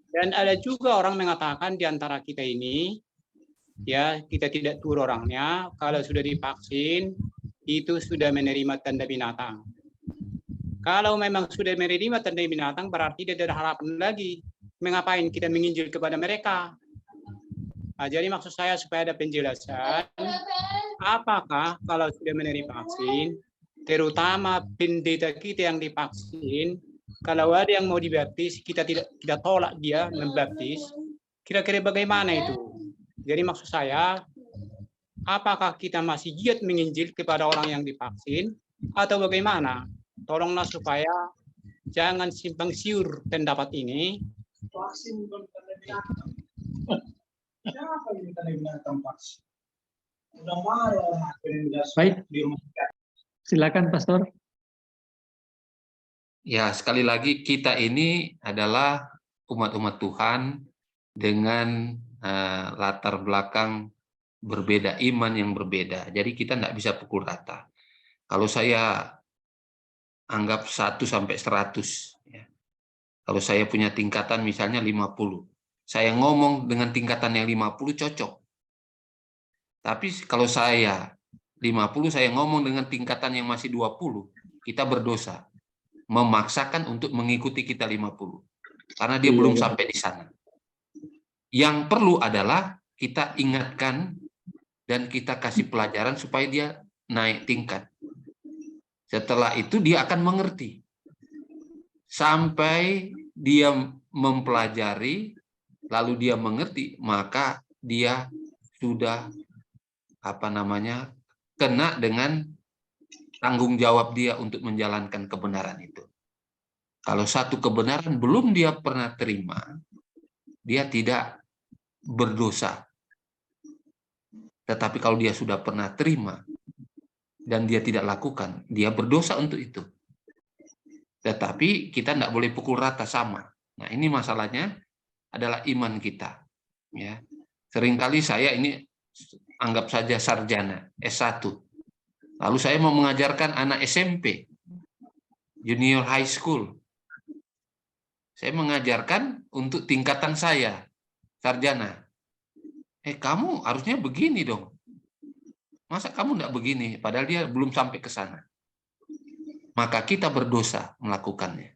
Dan ada juga orang mengatakan di antara kita ini, ya kita tidak tahu orangnya, kalau sudah divaksin itu sudah menerima tanda binatang. Kalau memang sudah menerima tanda binatang berarti tidak ada harapan lagi. Mengapain kita menginjil kepada mereka? Nah, jadi maksud saya supaya ada penjelasan, apakah kalau sudah menerima vaksin, terutama pendeta kita yang divaksin, kalau ada yang mau dibaptis, kita tidak tolak dia membaptis, kira-kira bagaimana itu? Jadi maksud saya, apakah kita masih giat menginjil kepada orang yang divaksin, atau bagaimana? Tolonglah supaya jangan simpang siur pendapat ini. Vaksin bukan tanda binatang. Siapa yang tanda binatang vaksin? Udah marah. Baik, silakan Pastor. Ya, sekali lagi kita ini adalah umat-umat Tuhan dengan latar belakang berbeda, iman yang berbeda. Jadi kita tidak bisa pukul rata. Kalau saya anggap 1 sampai 100. Ya. Kalau saya punya tingkatan misalnya 50. Saya ngomong dengan tingkatan yang 50 cocok. Tapi kalau saya 50, saya ngomong dengan tingkatan yang masih 20, kita berdosa. Memaksakan untuk mengikuti kita 50. Karena dia belum sampai di sana. Yang perlu adalah kita ingatkan dan kita kasih pelajaran supaya dia naik tingkat. Setelah itu dia akan mengerti. Sampai dia mempelajari, lalu dia mengerti, maka dia sudah kena dengan tanggung jawab dia untuk menjalankan kebenaran itu. Kalau satu kebenaran belum dia pernah terima, dia tidak berdosa. Tetapi kalau dia sudah pernah terima dan dia tidak lakukan, dia berdosa untuk itu. Tetapi kita tidak boleh pukul rata sama. Nah, ini masalahnya adalah iman kita. Ya. Seringkali saya ini anggap saja sarjana S1. Lalu saya mau mengajarkan anak SMP, junior high school. Saya mengajarkan untuk tingkatan saya, sarjana. Kamu harusnya begini dong. Masa kamu tidak begini? Padahal dia belum sampai ke sana. Maka kita berdosa melakukannya.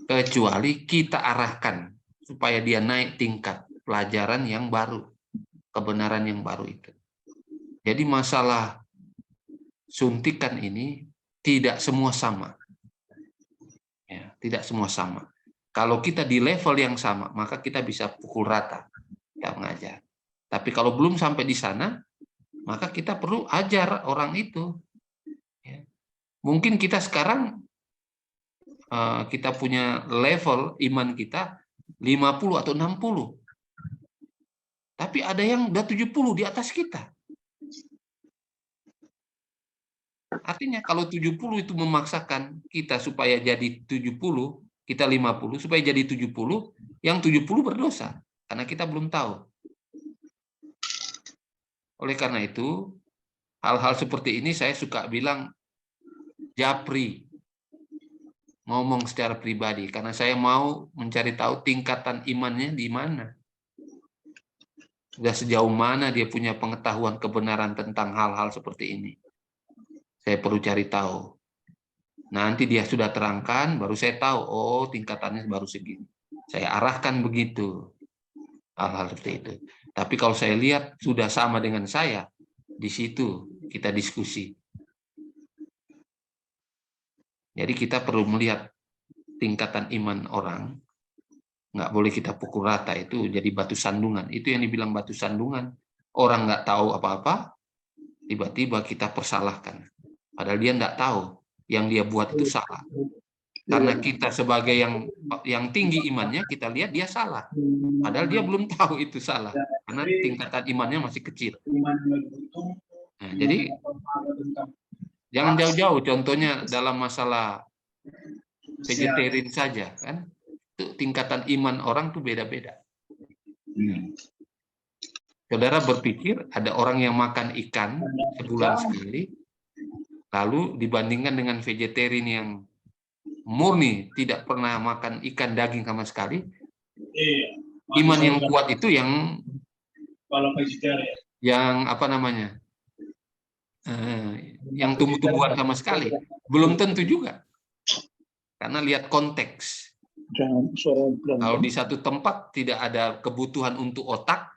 Kecuali kita arahkan supaya dia naik tingkat pelajaran yang baru. Kebenaran yang baru itu. Jadi masalah suntikan ini tidak semua sama. Ya, tidak semua sama. Kalau kita di level yang sama, maka kita bisa pukul rata. Ya, mengajar. Tapi kalau belum sampai di sana, maka kita perlu ajar orang itu. Ya. Mungkin kita sekarang kita punya level iman kita 50 atau 60. Tapi ada yang udah 70 di atas kita. Artinya kalau 70 itu memaksakan kita supaya jadi 70, kita 50, supaya jadi 70, yang 70 berdosa. Karena kita belum tahu. Oleh karena itu, hal-hal seperti ini saya suka bilang japri. Ngomong secara pribadi. Karena saya mau mencari tahu tingkatan imannya di mana. Sudah sejauh mana dia punya pengetahuan kebenaran tentang hal-hal seperti ini. Saya perlu cari tahu. Nanti dia sudah terangkan, baru saya tahu, oh tingkatannya baru segini. Saya arahkan begitu. Hal-hal seperti itu. Tapi kalau saya lihat sudah sama dengan saya, di situ kita diskusi. Jadi kita perlu melihat tingkatan iman orang. Nggak boleh kita pukul rata, itu jadi batu sandungan. Itu yang dibilang batu sandungan. Orang nggak tahu apa-apa, tiba-tiba kita persalahkan. Padahal dia nggak tahu yang dia buat itu salah. Karena kita sebagai yang tinggi imannya, kita lihat dia salah. Padahal dia belum tahu itu salah. Karena tingkatan imannya masih kecil. Nah, jadi jangan jauh-jauh. Contohnya dalam masalah vegetarian saja, kan? Itu tingkatan iman orang tuh beda-beda. Saudara berpikir ada orang yang makan ikan sebulan sekali, lalu dibandingkan dengan vegetarian yang murni tidak pernah makan ikan daging sama sekali, iman yang kuat itu yang apa namanya, yang tumbuh-tumbuhan sama sekali, belum tentu juga, karena lihat konteks. Kalau di satu tempat tidak ada kebutuhan untuk otak,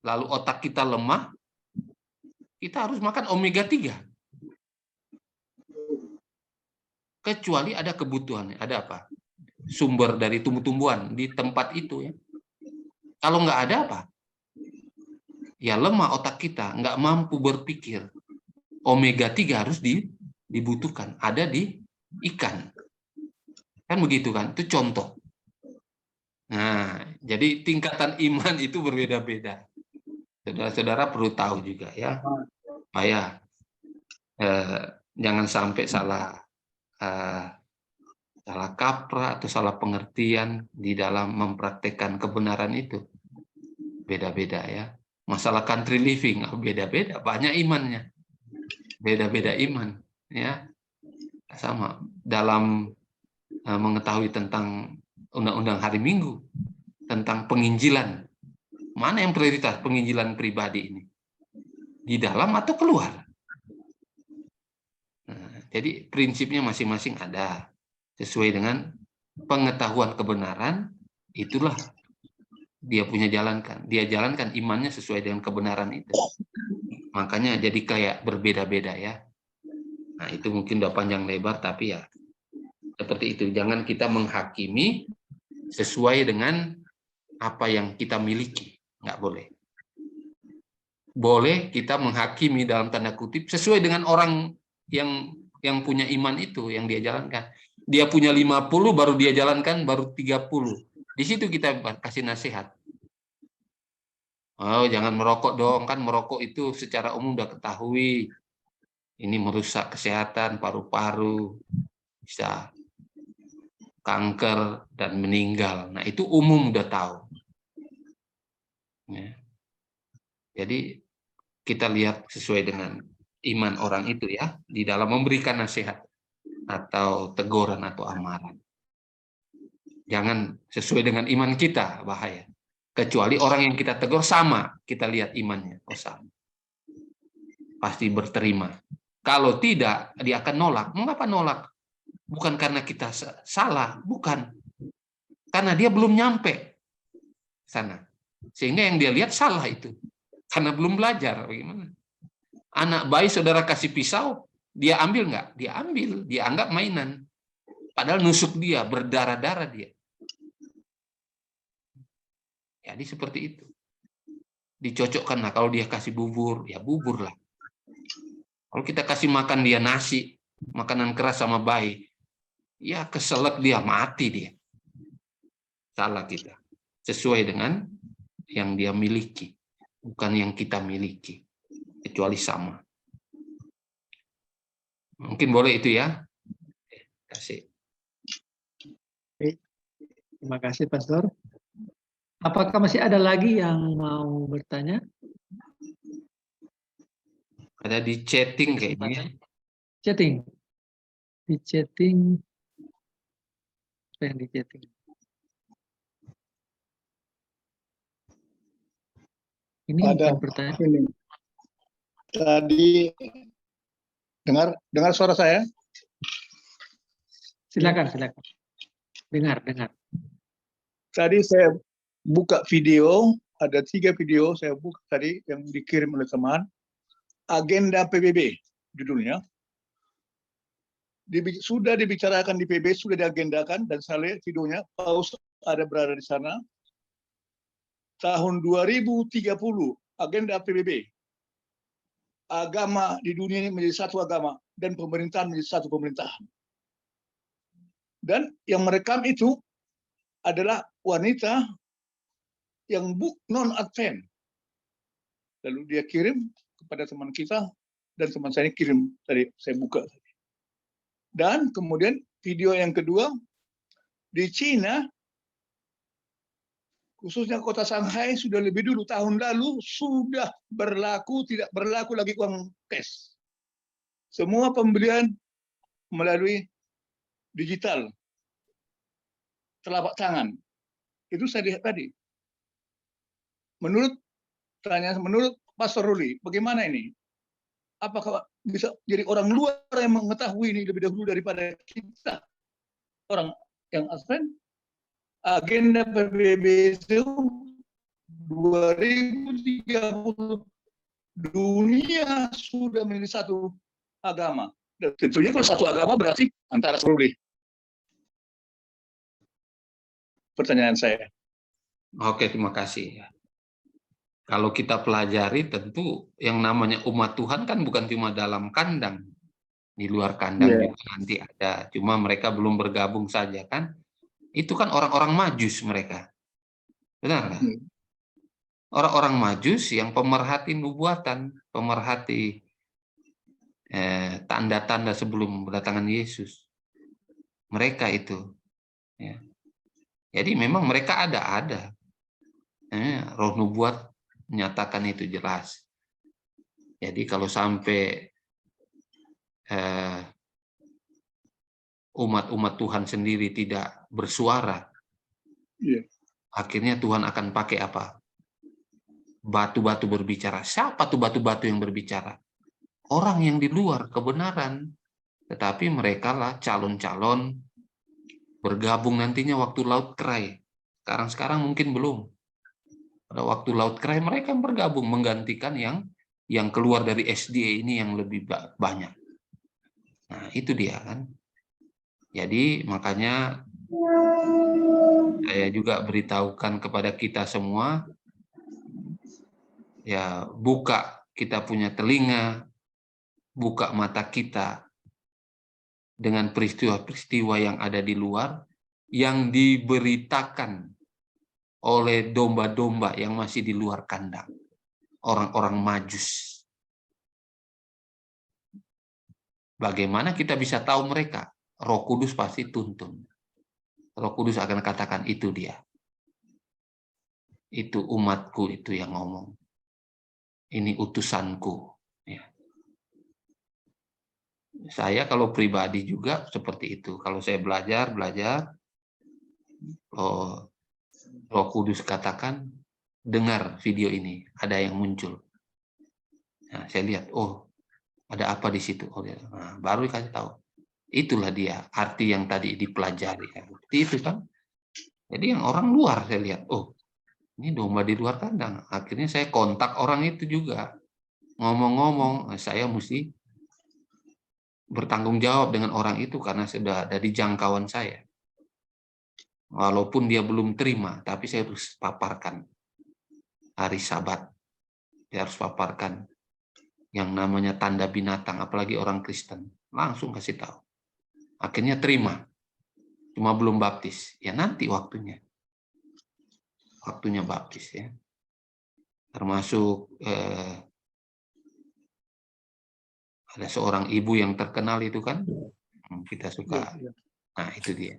lalu otak kita lemah, kita harus makan omega 3. Kecuali ada kebutuhannya, ada apa? Sumber dari tumbuh-tumbuhan di tempat itu, ya. Kalau nggak ada apa? Ya lemah otak kita, nggak mampu berpikir. Omega 3 harus dibutuhkan, ada di ikan. Kan begitu kan? Itu contoh. Nah, jadi tingkatan iman itu berbeda-beda. Saudara-saudara perlu tahu juga, ya. Supaya jangan sampai salah kaprah atau salah pengertian di dalam mempraktekkan kebenaran itu. Beda-beda, ya. Masalah country living beda-beda, banyak imannya. Beda-beda iman, ya. Sama dalam mengetahui tentang undang-undang hari Minggu, tentang penginjilan. Mana yang prioritas penginjilan pribadi ini? Di dalam atau keluar? Jadi prinsipnya masing-masing ada. Sesuai dengan pengetahuan kebenaran, itulah dia punya jalankan. Dia jalankan imannya sesuai dengan kebenaran itu. Makanya jadi kayak berbeda-beda, ya. Nah itu mungkin udah panjang lebar, tapi ya seperti itu. Jangan kita menghakimi sesuai dengan apa yang kita miliki. Nggak boleh. Boleh kita menghakimi dalam tanda kutip sesuai dengan orang yang punya iman itu, yang dia jalankan. Dia punya 50, baru dia jalankan, baru 30. Di situ kita kasih nasihat. Oh, jangan merokok dong, kan merokok itu secara umum udah ketahui. Ini merusak kesehatan paru-paru, bisa kanker, dan meninggal. Nah, itu umum udah tahu. Ya. Jadi, kita lihat sesuai dengan iman orang itu, ya, di dalam memberikan nasihat atau teguran atau amaran. Jangan sesuai dengan iman kita, bahaya. Kecuali orang yang kita tegur sama, kita lihat imannya, oh sama. Pasti berterima. Kalau tidak, dia akan nolak. Mengapa nolak? Bukan karena kita salah, bukan. Karena dia belum nyampe sana. Sehingga yang dia lihat salah itu. Karena belum belajar. Bagaimana? Anak bayi saudara kasih pisau, dia ambil nggak? Dia ambil, dia anggap mainan. Padahal nusuk dia, berdarah-darah dia. Jadi seperti itu. Dicocokkan lah, kalau dia kasih bubur, ya bubur lah. Kalau kita kasih makan dia nasi, makanan keras sama bayi, ya keselak dia, mati dia. Salah kita. Sesuai dengan yang dia miliki, bukan yang kita miliki, kecuali sama. Mungkin boleh itu ya. Kasih. Oke, terima kasih Pastor. Apakah masih ada lagi yang mau bertanya? Ada di chatting kayaknya. Chatting. Di chatting. Apa yang di chatting? Ini Ada bukan pertanyaan. ini. Tadi dengar suara saya? Silakan. Dengar. Tadi saya buka video, ada 3 video saya buka tadi yang dikirim oleh teman. Agenda PBB judulnya. Sudah dibicarakan di PBB, sudah diagendakan, dan saya lihat videonya, Paus ada berada di sana. Tahun 2030, agenda PBB. Agama di dunia ini menjadi satu agama, dan pemerintahan menjadi satu pemerintahan. Dan yang merekam itu adalah wanita yang non-Advent. Lalu dia kirim kepada teman kita, dan teman saya kirim tadi, saya buka. Dan kemudian video yang kedua, di Cina, khususnya kota Shanghai, sudah lebih dulu, tahun lalu, sudah tidak berlaku lagi uang cash. Semua pembelian melalui digital, telapak tangan. Itu saya lihat tadi. Menurut Pastor Ruli, bagaimana ini? Apakah bisa jadi orang luar yang mengetahui ini lebih dahulu daripada kita, orang yang Advent? Agenda PBB itu 2030 dunia sudah menjadi satu agama. Dan tentunya kalau satu agama berarti antara seluruh. Pertanyaan saya. Oke, terima kasih. Kalau kita pelajari, tentu yang namanya umat Tuhan kan bukan cuma dalam kandang. Di luar kandang juga nanti ada. Cuma mereka belum bergabung saja kan. Itu kan orang-orang Majus mereka. Benar nggak? Orang-orang Majus yang pemerhati nubuatan, pemerhati tanda-tanda sebelum kedatangan Yesus. Mereka itu. Ya. Jadi memang mereka ada. Roh nubuat menyatakan itu jelas. Jadi kalau sampai umat-umat Tuhan sendiri tidak bersuara, akhirnya Tuhan akan pakai apa? Batu-batu berbicara. Siapa tuh batu-batu yang berbicara? Orang yang di luar kebenaran. Tetapi mereka lah calon-calon bergabung nantinya waktu Laut Cry. Sekarang mungkin belum. Pada waktu Laut Cry mereka bergabung menggantikan yang keluar dari SDA ini yang lebih banyak. Nah, itu dia kan. Jadi makanya saya juga beritahukan kepada kita semua, ya buka kita punya telinga, buka mata kita dengan peristiwa-peristiwa yang ada di luar, yang diberitakan oleh domba-domba yang masih di luar kandang. Orang-orang Majus. Bagaimana kita bisa tahu mereka? Roh Kudus pasti tuntun. Roh Kudus akan katakan itu dia. Itu umatku itu yang ngomong. Ini utusanku. Ya. Saya kalau pribadi juga seperti itu. Kalau saya belajar, Roh Kudus katakan, dengar video ini, ada yang muncul. Nah, saya lihat, oh, ada apa di situ? Oh, nah, baru dikasih tahu. Itulah dia, arti yang tadi dipelajari. Itu kan. Jadi yang orang luar saya lihat, oh, ini domba di luar kandang. Akhirnya saya kontak orang itu juga. Ngomong-ngomong, saya mesti bertanggung jawab dengan orang itu karena sudah ada di jangkauan saya. Walaupun dia belum terima, tapi saya harus paparkan. Hari Sabat, saya harus paparkan yang namanya tanda binatang, apalagi orang Kristen. Langsung kasih tahu. Akhirnya terima. cuma belum baptis. Ya nanti waktunya baptis ya. Termasuk ada seorang ibu yang terkenal itu kan, kita suka. Nah itu dia.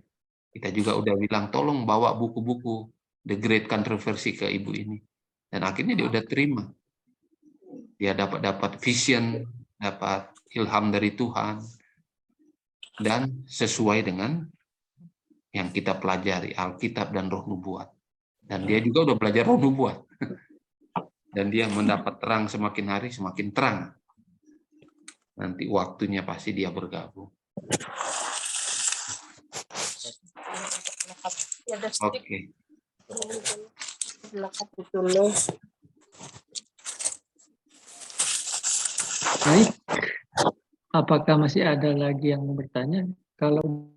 Kita juga udah bilang tolong bawa buku-buku The Great Controversy ke ibu ini. Dan akhirnya dia udah terima. Dia dapat vision, dapat ilham dari Tuhan, dan sesuai dengan yang kita pelajari, Alkitab dan Roh Nubuat. Dan dia juga udah belajar Roh Nubuat. Dan dia mendapat terang semakin hari semakin terang. Nanti waktunya pasti dia bergabung. Oke. Baik. Apakah masih ada lagi yang mau bertanya? Kalau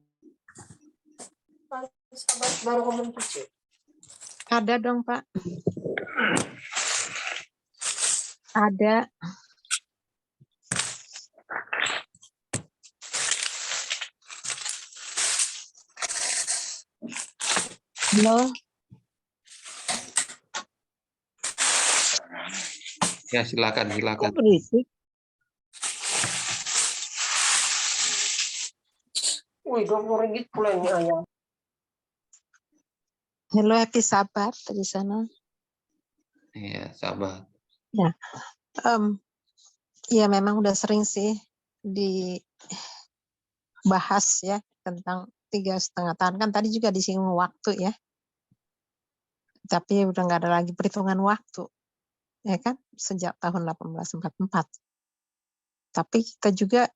ada dong, Pak. Ada. Halo. Ya silakan. Kok berisik? Wih, 20 ringgit pula ini ayam. Halo, Happy Sabar dari sana. Iya, sabar. Ya, ya memang udah sering sih dibahas ya tentang 3,5 tahun. Kan tadi juga disinggung waktu ya. Tapi udah nggak ada lagi perhitungan waktu. Ya kan, sejak tahun 1844. Tapi kita juga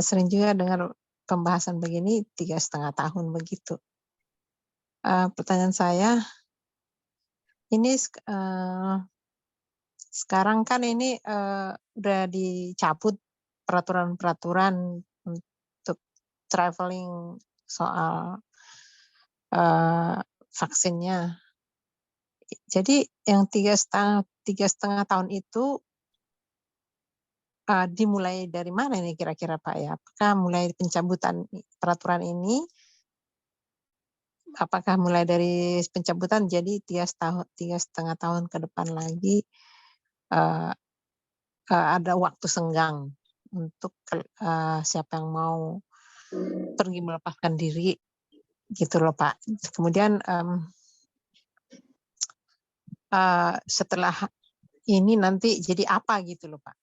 sering juga dengar pembahasan begini 3,5 tahun begitu. Pertanyaan saya, ini sekarang kan ini udah dicabut peraturan-peraturan untuk traveling soal vaksinnya. Jadi yang 3,5 tahun itu dimulai dari mana nih kira-kira Pak ya? Apakah mulai pencabutan peraturan ini? Apakah mulai dari pencabutan jadi 3,5 tahun ke depan lagi ada waktu senggang untuk siapa yang mau pergi melepaskan diri gitu loh Pak. Kemudian setelah ini nanti jadi apa gitu loh Pak?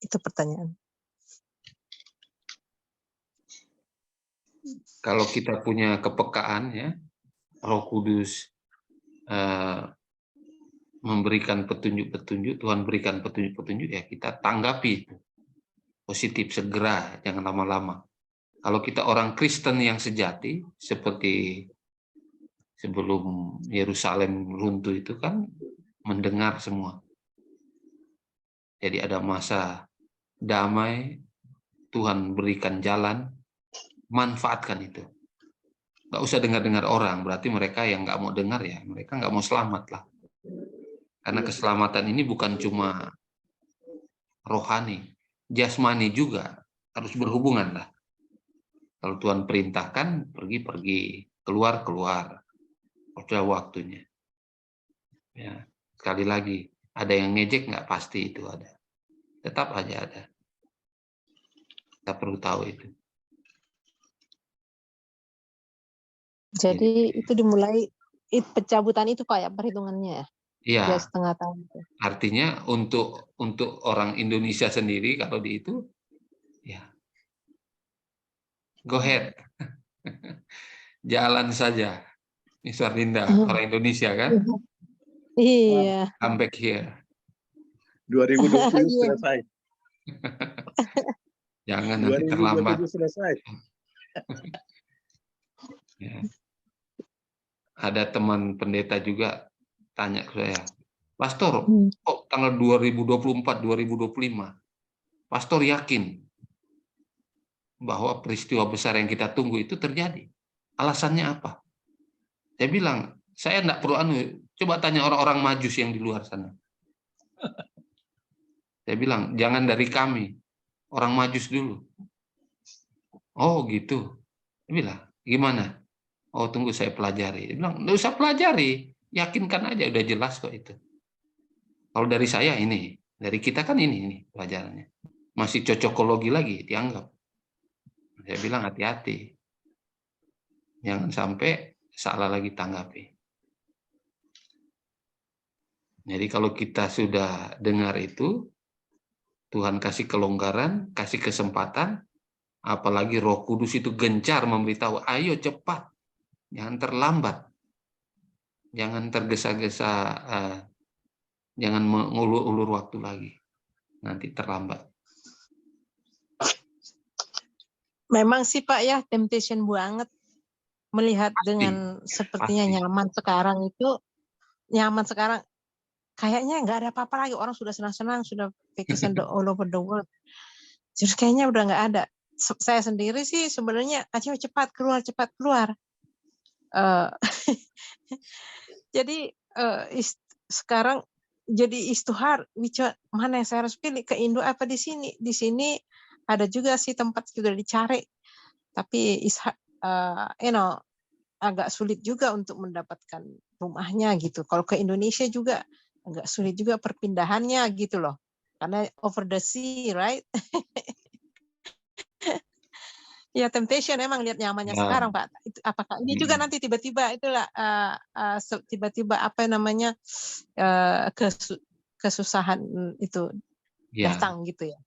Itu pertanyaan. Kalau kita punya kepekaan ya, Roh Kudus memberikan petunjuk-petunjuk, Tuhan berikan petunjuk-petunjuk ya kita tanggapi itu. Positif segera, jangan lama-lama. Kalau kita orang Kristen yang sejati, seperti sebelum Yerusalem runtuh itu kan mendengar semua. Jadi ada masa damai, Tuhan berikan jalan, manfaatkan itu. Nggak usah dengar-dengar orang, berarti mereka yang nggak mau dengar ya, mereka nggak mau selamat lah. Karena keselamatan ini bukan cuma rohani, jasmani juga harus berhubungan lah. Kalau Tuhan perintahkan, pergi-pergi, keluar-keluar, udah waktunya. Ya, sekali lagi, ada yang ngejek nggak pasti itu ada. Tetap aja ada. Kita perlu tahu itu. Jadi itu dimulai pencabutan itu Pak ya perhitungannya ya? Iya. 3,5 tahun itu. Artinya untuk orang Indonesia sendiri kalau di itu, ya, go ahead, jalan saja, Miss Warlinda, orang Indonesia kan? Iya. Come back here. 2020 selesai. Jangan nanti terlambat. 2027 selesai. Ya. Ada teman pendeta juga tanya ke saya, Pastor, kok tanggal 2024-2025, Pastor yakin bahwa peristiwa besar yang kita tunggu itu terjadi? Alasannya apa? Saya bilang, saya enggak perlu coba tanya orang-orang Majus yang di luar sana. Saya bilang, jangan dari kami, orang Majus dulu. Oh gitu. Dia bilang, gimana? Oh tunggu saya pelajari. Dia bilang, nggak usah pelajari, yakinkan aja, udah jelas kok itu. Kalau dari saya ini, dari kita kan ini pelajarannya. Masih cocokologi lagi dianggap. Saya bilang hati-hati. Jangan sampai salah lagi tanggapi. Jadi kalau kita sudah dengar itu, Tuhan kasih kelonggaran, kasih kesempatan, apalagi Roh Kudus itu gencar memberitahu, ayo cepat, jangan terlambat, jangan tergesa-gesa, jangan mengulur-ulur waktu lagi, nanti terlambat. Memang sih Pak ya, temptation banget melihat Pasti, dengan sepertinya pasti. nyaman sekarang kayaknya nggak ada apa-apa lagi, orang sudah senang-senang, sudah vacation all over the world. Terus kayaknya udah nggak ada. Saya sendiri sih sebenarnya ayo cepat keluar. Jadi sekarang jadi istuhar, mana yang saya harus pilih, ke Indo apa di sini? Di sini ada juga sih tempat sudah dicari, tapi agak sulit juga untuk mendapatkan rumahnya gitu. Kalau ke Indonesia juga agak sulit juga perpindahannya gitu loh, karena over the sea, right? Ya temptation emang lihat nyamannya sekarang Pak. Apakah ini juga nanti tiba-tiba itulah tiba-tiba apa namanya kesusahan itu datang gitu ya.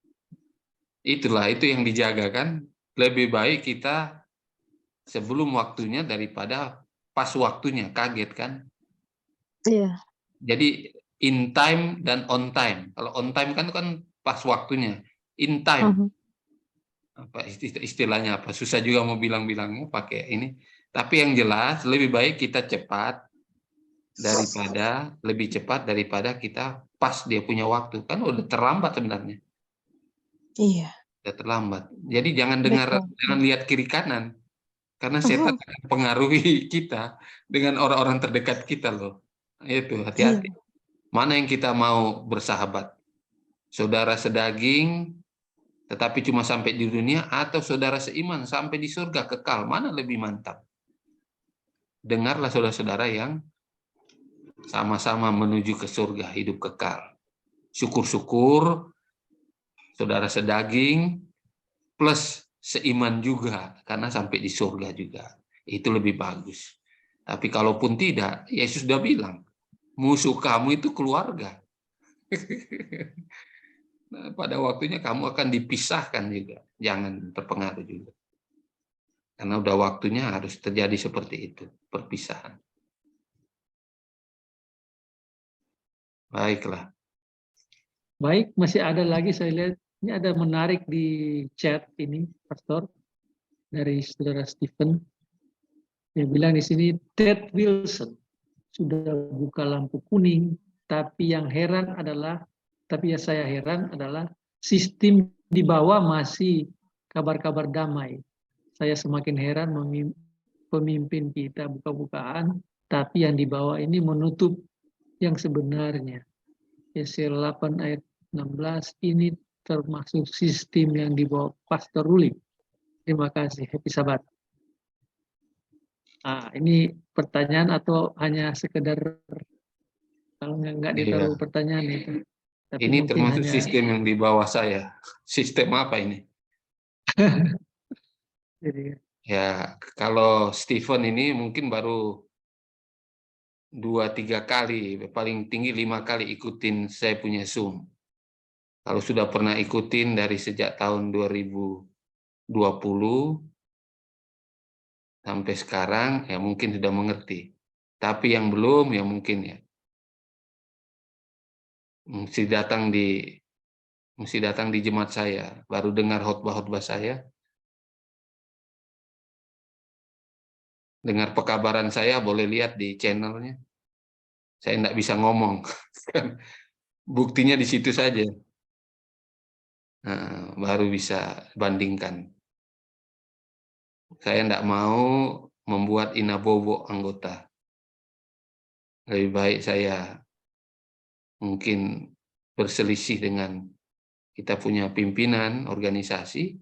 Itulah, itu yang dijaga kan. Lebih baik kita sebelum waktunya daripada pas waktunya, kaget kan. Iya. Jadi in time dan on time. Kalau on time kan pas waktunya. In time. Apa istilahnya apa? Susah juga mau bilang-bilangnya pakai ini. Tapi yang jelas lebih baik kita lebih cepat daripada kita pas dia punya waktu. Kan udah terlambat sebenarnya. Iya. Udah terlambat. Jadi jangan lihat kiri kanan. Karena setan akan pengaruhi kita dengan orang-orang terdekat kita loh. Itu hati-hati. Mana yang kita mau bersahabat? Saudara sedaging tetapi cuma sampai di dunia, atau saudara seiman sampai di surga kekal? Mana lebih mantap? Dengarlah saudara-saudara yang sama-sama menuju ke surga hidup kekal. Syukur-syukur saudara sedaging plus seiman juga, karena sampai di surga juga. Itu lebih bagus. Tapi kalaupun tidak, Yesus sudah bilang, musuh kamu itu keluarga. Nah, pada waktunya kamu akan dipisahkan juga. Jangan terpengaruh juga. Karena udah waktunya harus terjadi seperti itu, perpisahan. Baiklah. Baik, masih ada lagi saya lihat. Ini ada menarik di chat ini, Pastor, dari saudara Stephen. Dia bilang di sini, Ted Wilson sudah buka lampu kuning, tapi yang saya heran adalah sistem di bawah masih kabar-kabar damai. Saya semakin heran pemimpin kita buka-bukaan, tapi yang di bawah ini menutup yang sebenarnya. Yesaya 8 ayat 16 ini termasuk sistem yang di bawah Pastor Ruli. Terima kasih, happy Sabat. Nah, ini pertanyaan atau hanya sekedar kalau nggak ditaruh pertanyaan itu. Tapi ini termasuk sistem yang di bawah saya. Sistem apa ini? Ya, kalau Stephen ini mungkin baru 2-3 kali, paling tinggi 5 kali ikutin saya punya Zoom. Kalau sudah pernah ikutin dari sejak tahun 2020 sampai sekarang, ya mungkin sudah mengerti. Tapi yang belum, ya mungkin ya mesti datang di jemaat saya, baru dengar khotbah-khotbah saya, dengar pekabaran saya, boleh lihat di channelnya. Saya tidak bisa ngomong, buktinya di situ saja. Nah, baru bisa bandingkan. Saya tidak mau membuat inabobo anggota. Lebih baik saya mungkin berselisih dengan kita punya pimpinan organisasi,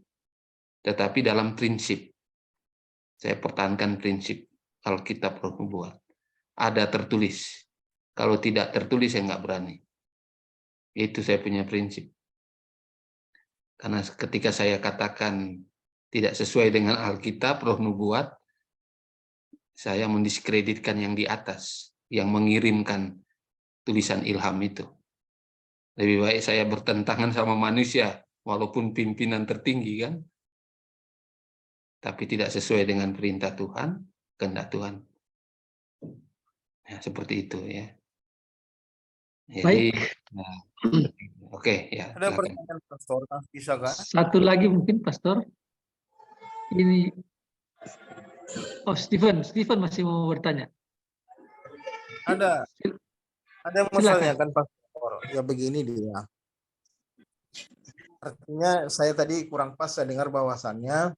tetapi dalam prinsip. Saya pertahankan prinsip Alkitab Roh Nubuat. Ada tertulis. Kalau tidak tertulis saya nggak berani. Itu saya punya prinsip. Karena ketika saya katakan tidak sesuai dengan Alkitab Roh Nubuat, saya mendiskreditkan yang di atas, yang mengirimkan tulisan ilham itu. Lebih baik saya bertentangan sama manusia, walaupun pimpinan tertinggi kan, tapi tidak sesuai dengan perintah Tuhan, kehendak Tuhan. Ya, seperti itu ya. Jadi, nah, oke ya. Ada Silakan. pertanyaan Pastor, bisa kan? Satu lagi mungkin Pastor. Ini, oh Stephen masih mau bertanya. Ada yang mau Silakan. tanyakan Pastor. Ya begini dia. Artinya saya tadi kurang pas, saya dengar bahwasannya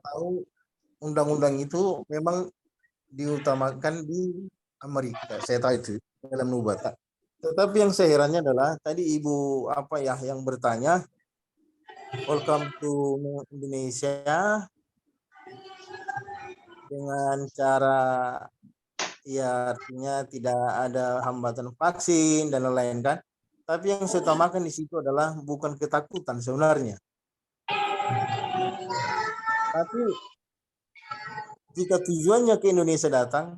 tahu undang-undang itu memang diutamakan di Amerika. Saya tahu itu dalam nubuat. Tetapi yang saya herannya adalah tadi Ibu yang bertanya, welcome to Indonesia dengan cara ya artinya tidak ada hambatan vaksin dan lain-lain kan. Tapi yang saya utamakan di situ adalah bukan ketakutan sebenarnya. Tapi jika tujuannya ke Indonesia datang,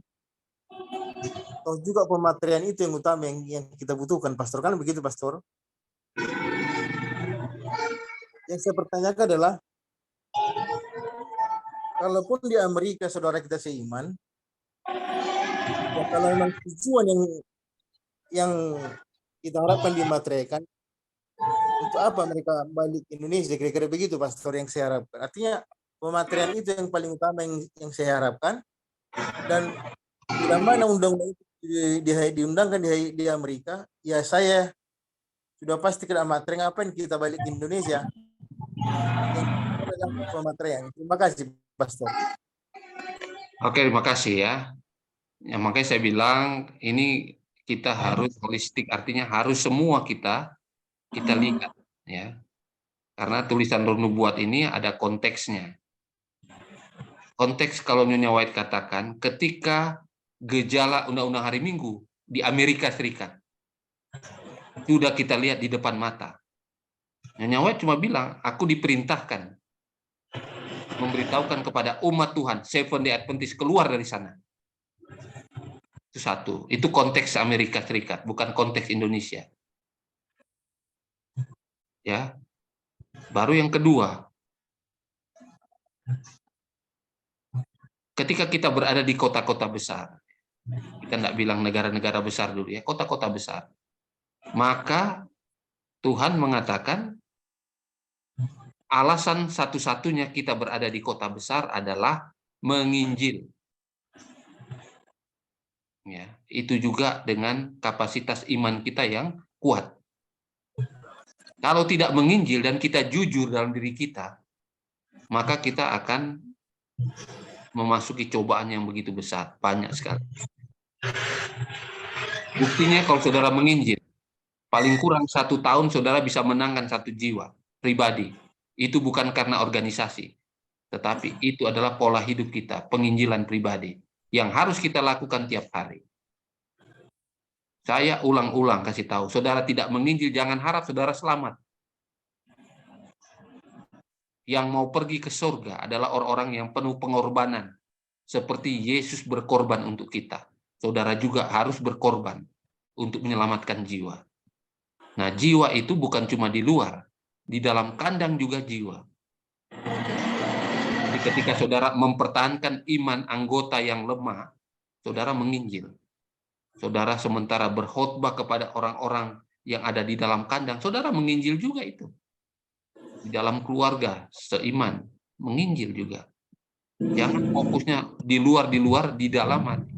toh juga pematerian itu yang utama yang kita butuhkan, Pastor, kan begitu, Pastor? Yang saya pertanyakan adalah, kalaupun di Amerika saudara kita seiman, ya kalau memang tujuan yang kita harapkan dimaterikan, untuk apa mereka balik ke Indonesia? Kira-kira begitu, Pastor, yang saya harapkan. Artinya pematerian itu yang paling utama yang saya harapkan. Dan bila mana undang-undang itu diundangkan di Amerika, ya saya sudah pasti kena materi. Ngapain kita balik ke Indonesia? Yang pematerian. Terima kasih, Pastor. Oke, terima kasih ya. Ya, makanya saya bilang ini kita harus holistik, artinya harus semua kita lihat ya. Karena tulisan Roh Nubuat ini ada konteksnya. Konteks kalau Nyonya White katakan ketika gejala undang-undang hari Minggu di Amerika Serikat sudah kita lihat di depan mata. Nyonya White cuma bilang, aku diperintahkan memberitahukan kepada umat Tuhan, Seventh-day Adventist keluar dari sana. Itu satu. Itu konteks Amerika Serikat, bukan konteks Indonesia. Ya. Baru yang kedua, ketika kita berada di kota-kota besar, kita tidak bilang negara-negara besar dulu ya, kota-kota besar, maka Tuhan mengatakan alasan satu-satunya kita berada di kota besar adalah menginjil. Ya, itu juga dengan kapasitas iman kita yang kuat. Kalau tidak menginjil dan kita jujur dalam diri kita, maka kita akan memasuki cobaan yang begitu besar, banyak sekali. Buktinya kalau saudara menginjil, paling kurang 1 tahun saudara bisa menangkan 1 jiwa pribadi. Itu bukan karena organisasi, tetapi itu adalah pola hidup kita, penginjilan pribadi yang harus kita lakukan tiap hari. Saya ulang-ulang kasih tahu, saudara tidak menginjil, jangan harap saudara selamat. Yang mau pergi ke surga adalah orang-orang yang penuh pengorbanan. Seperti Yesus berkorban untuk kita. Saudara juga harus berkorban untuk menyelamatkan jiwa. Nah, jiwa itu bukan cuma di luar, di dalam kandang juga jiwa. Jadi ketika saudara mempertahankan iman anggota yang lemah, saudara menginjil. Saudara sementara berkhotbah kepada orang-orang yang ada di dalam kandang, saudara menginjil juga itu. Di dalam keluarga, seiman, menginjil juga. Jangan fokusnya di luar, di dalam hati.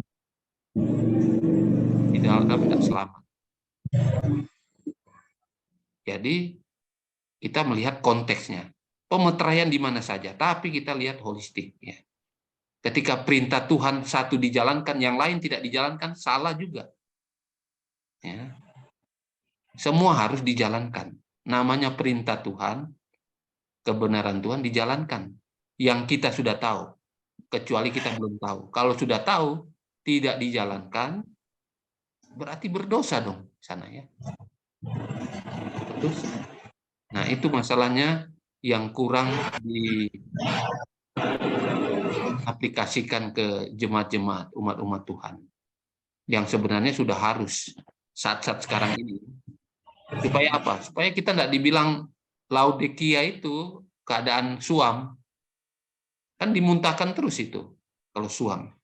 Di dalam tidak selamat. Jadi, kita melihat konteksnya. Pemeteraian di mana saja, tapi kita lihat holistik. Ya. Ketika perintah Tuhan satu dijalankan, yang lain tidak dijalankan, salah juga. Ya. Semua harus dijalankan. namanya perintah Tuhan, kebenaran Tuhan dijalankan. Yang kita sudah tahu, kecuali kita belum tahu. Kalau sudah tahu, tidak dijalankan, berarti berdosa dong sana ya. Berdosa. Nah, itu masalahnya yang kurang diaplikasikan ke jemaat-jemaat, umat-umat Tuhan. Yang sebenarnya sudah harus saat-saat sekarang ini. Supaya apa? Supaya kita tidak dibilang Laodikia itu keadaan suam. Kan dimuntahkan terus itu kalau suam.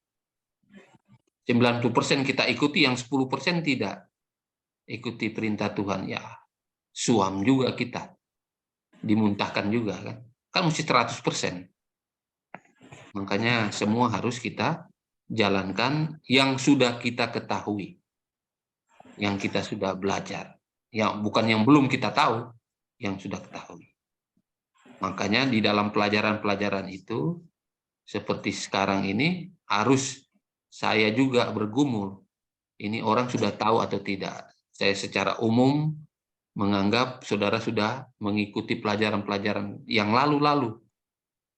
90% kita ikuti, yang 10% tidak ikuti perintah Tuhan. Ya, suam juga kita. Dimuntahkan juga kan. Kan mesti 100%. Makanya semua harus kita jalankan yang sudah kita ketahui. Yang kita sudah belajar. Yang bukan yang belum kita tahu, yang sudah ketahui. Makanya di dalam pelajaran-pelajaran itu, seperti sekarang ini, harus saya juga bergumul. Ini orang sudah tahu atau tidak. Saya secara umum menganggap saudara sudah mengikuti pelajaran-pelajaran yang lalu-lalu.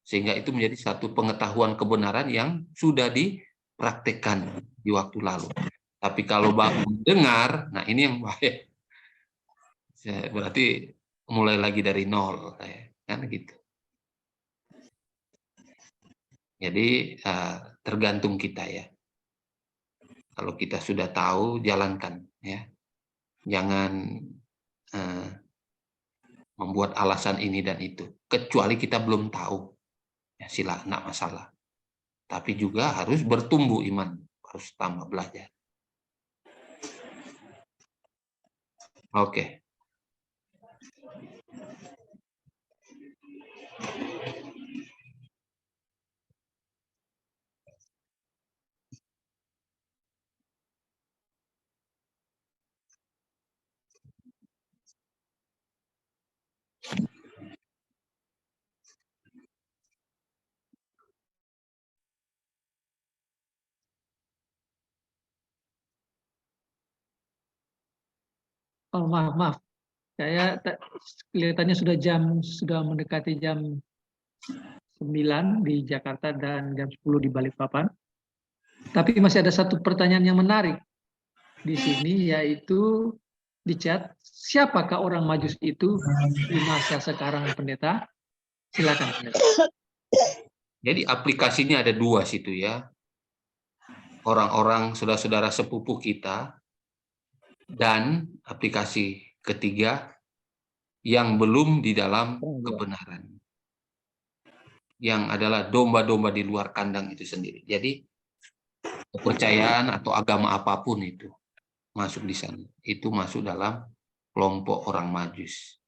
Sehingga itu menjadi satu pengetahuan kebenaran yang sudah dipraktekkan di waktu lalu. Tapi kalau baru mendengar, nah ini yang bahaya. Berarti mulai lagi dari nol. Kan gitu. Jadi tergantung kita ya. Kalau kita sudah tahu, jalankan ya. Jangan membuat alasan ini dan itu. Kecuali kita belum tahu. Ya, sila, enggak masalah. Tapi juga harus bertumbuh iman. Harus tambah belajar. Oke. Oh, maaf. Saya kelihatannya sudah mendekati jam 9 di Jakarta dan jam 10 di Balikpapan. Tapi masih ada satu pertanyaan yang menarik di sini, yaitu di chat, siapakah orang Majus itu di masa sekarang, Pendeta? Silakan, Pendeta. Jadi aplikasinya ada dua situ ya. Orang-orang saudara-saudara sepupu kita, dan aplikasi ketiga yang belum di dalam kebenaran. Yang adalah domba-domba di luar kandang itu sendiri. Jadi kepercayaan atau agama apapun itu masuk di sana. Itu masuk dalam kelompok orang Majus.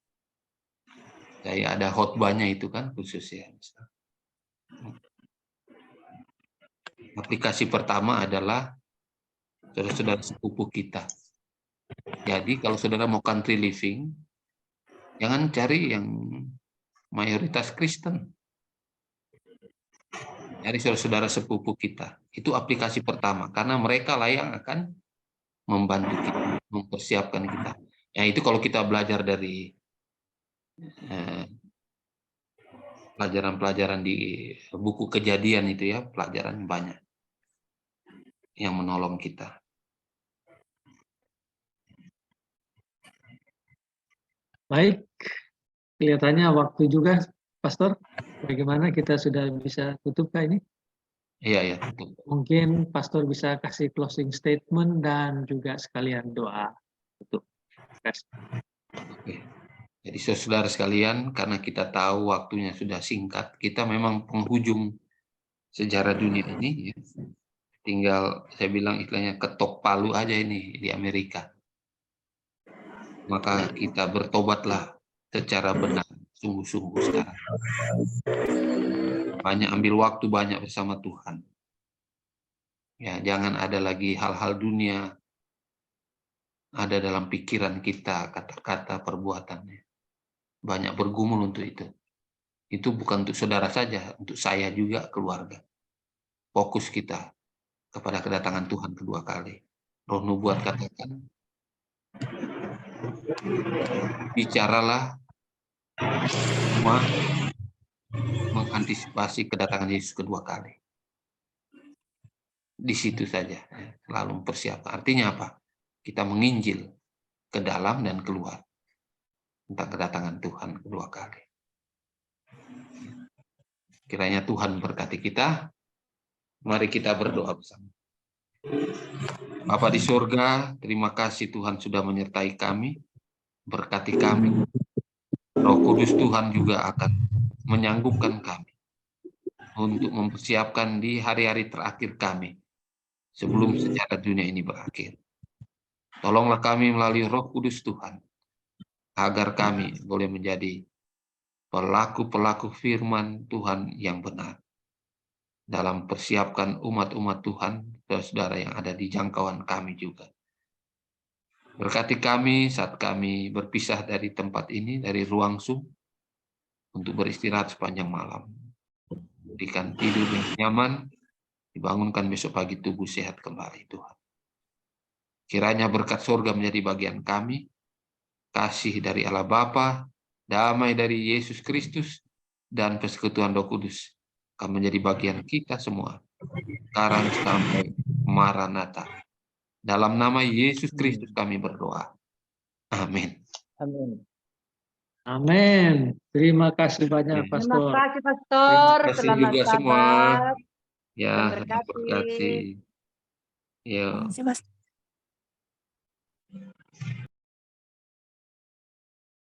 Saya ada khotbahnya itu kan khusus ya. Aplikasi pertama adalah saudara-saudara sepupu kita. Jadi kalau saudara mau country living, jangan cari yang mayoritas Kristen. Cari saudara-saudara sepupu kita. Itu aplikasi pertama, karena mereka lah yang akan membantu kita, mempersiapkan kita. Ya itu kalau kita belajar dari pelajaran-pelajaran di buku Kejadian itu ya, pelajaran banyak yang menolong kita. Baik, kelihatannya waktu juga, Pastor. Bagaimana kita sudah bisa tutup kah ini? Iya, tutup. Mungkin Pastor bisa kasih closing statement dan juga sekalian doa tutup. Oke. Jadi saudara sekalian, karena kita tahu waktunya sudah singkat, kita memang penghujung sejarah dunia ini. Ya. Tinggal saya bilang istilahnya ketok palu aja ini di Amerika. Maka kita bertobatlah secara benar, sungguh-sungguh sekarang. Banyak ambil waktu, banyak bersama Tuhan. Ya, jangan ada lagi hal-hal dunia ada dalam pikiran kita, kata-kata, perbuatannya. Banyak bergumul untuk itu. Itu bukan untuk saudara saja, untuk saya juga, keluarga. Fokus kita kepada kedatangan Tuhan kedua kali. Roh nubuat katakan, Bicaralah mengantisipasi kedatangan Yesus kedua kali. Di situ saja, lalu mempersiapkan. Artinya apa? Kita menginjil ke dalam dan keluar tentang kedatangan Tuhan kedua kali. Kiranya Tuhan berkati kita. Mari kita berdoa bersama. Bapa di surga, terima kasih Tuhan sudah menyertai kami, berkati kami. Roh Kudus Tuhan juga akan menyanggupkan kami untuk mempersiapkan di hari-hari terakhir kami sebelum sejarah dunia ini berakhir. Tolonglah kami melalui Roh Kudus Tuhan, agar kami boleh menjadi pelaku-pelaku firman Tuhan yang benar dalam persiapkan umat-umat Tuhan, saudara yang ada di jangkauan kami juga. Berkati kami saat kami berpisah dari tempat ini, dari ruang Zoom, untuk beristirahat sepanjang malam. Berikan tidur yang nyaman, dibangunkan besok pagi tubuh sehat kembali Tuhan. Kiranya berkat surga menjadi bagian kami, kasih dari Allah Bapa, damai dari Yesus Kristus, dan persekutuan Roh Kudus akan menjadi bagian kita semua, sekarang sampai Maranatha. Dalam nama Yesus Kristus kami berdoa. Amin. Amin. Amin. Terima kasih banyak, Terima Pastor. Terima kasih, Pastor. Terima kasih Selamat juga semua. Sabat. Ya, Tuhan berkati. berkati. Ya. Terima kasih, Pastor.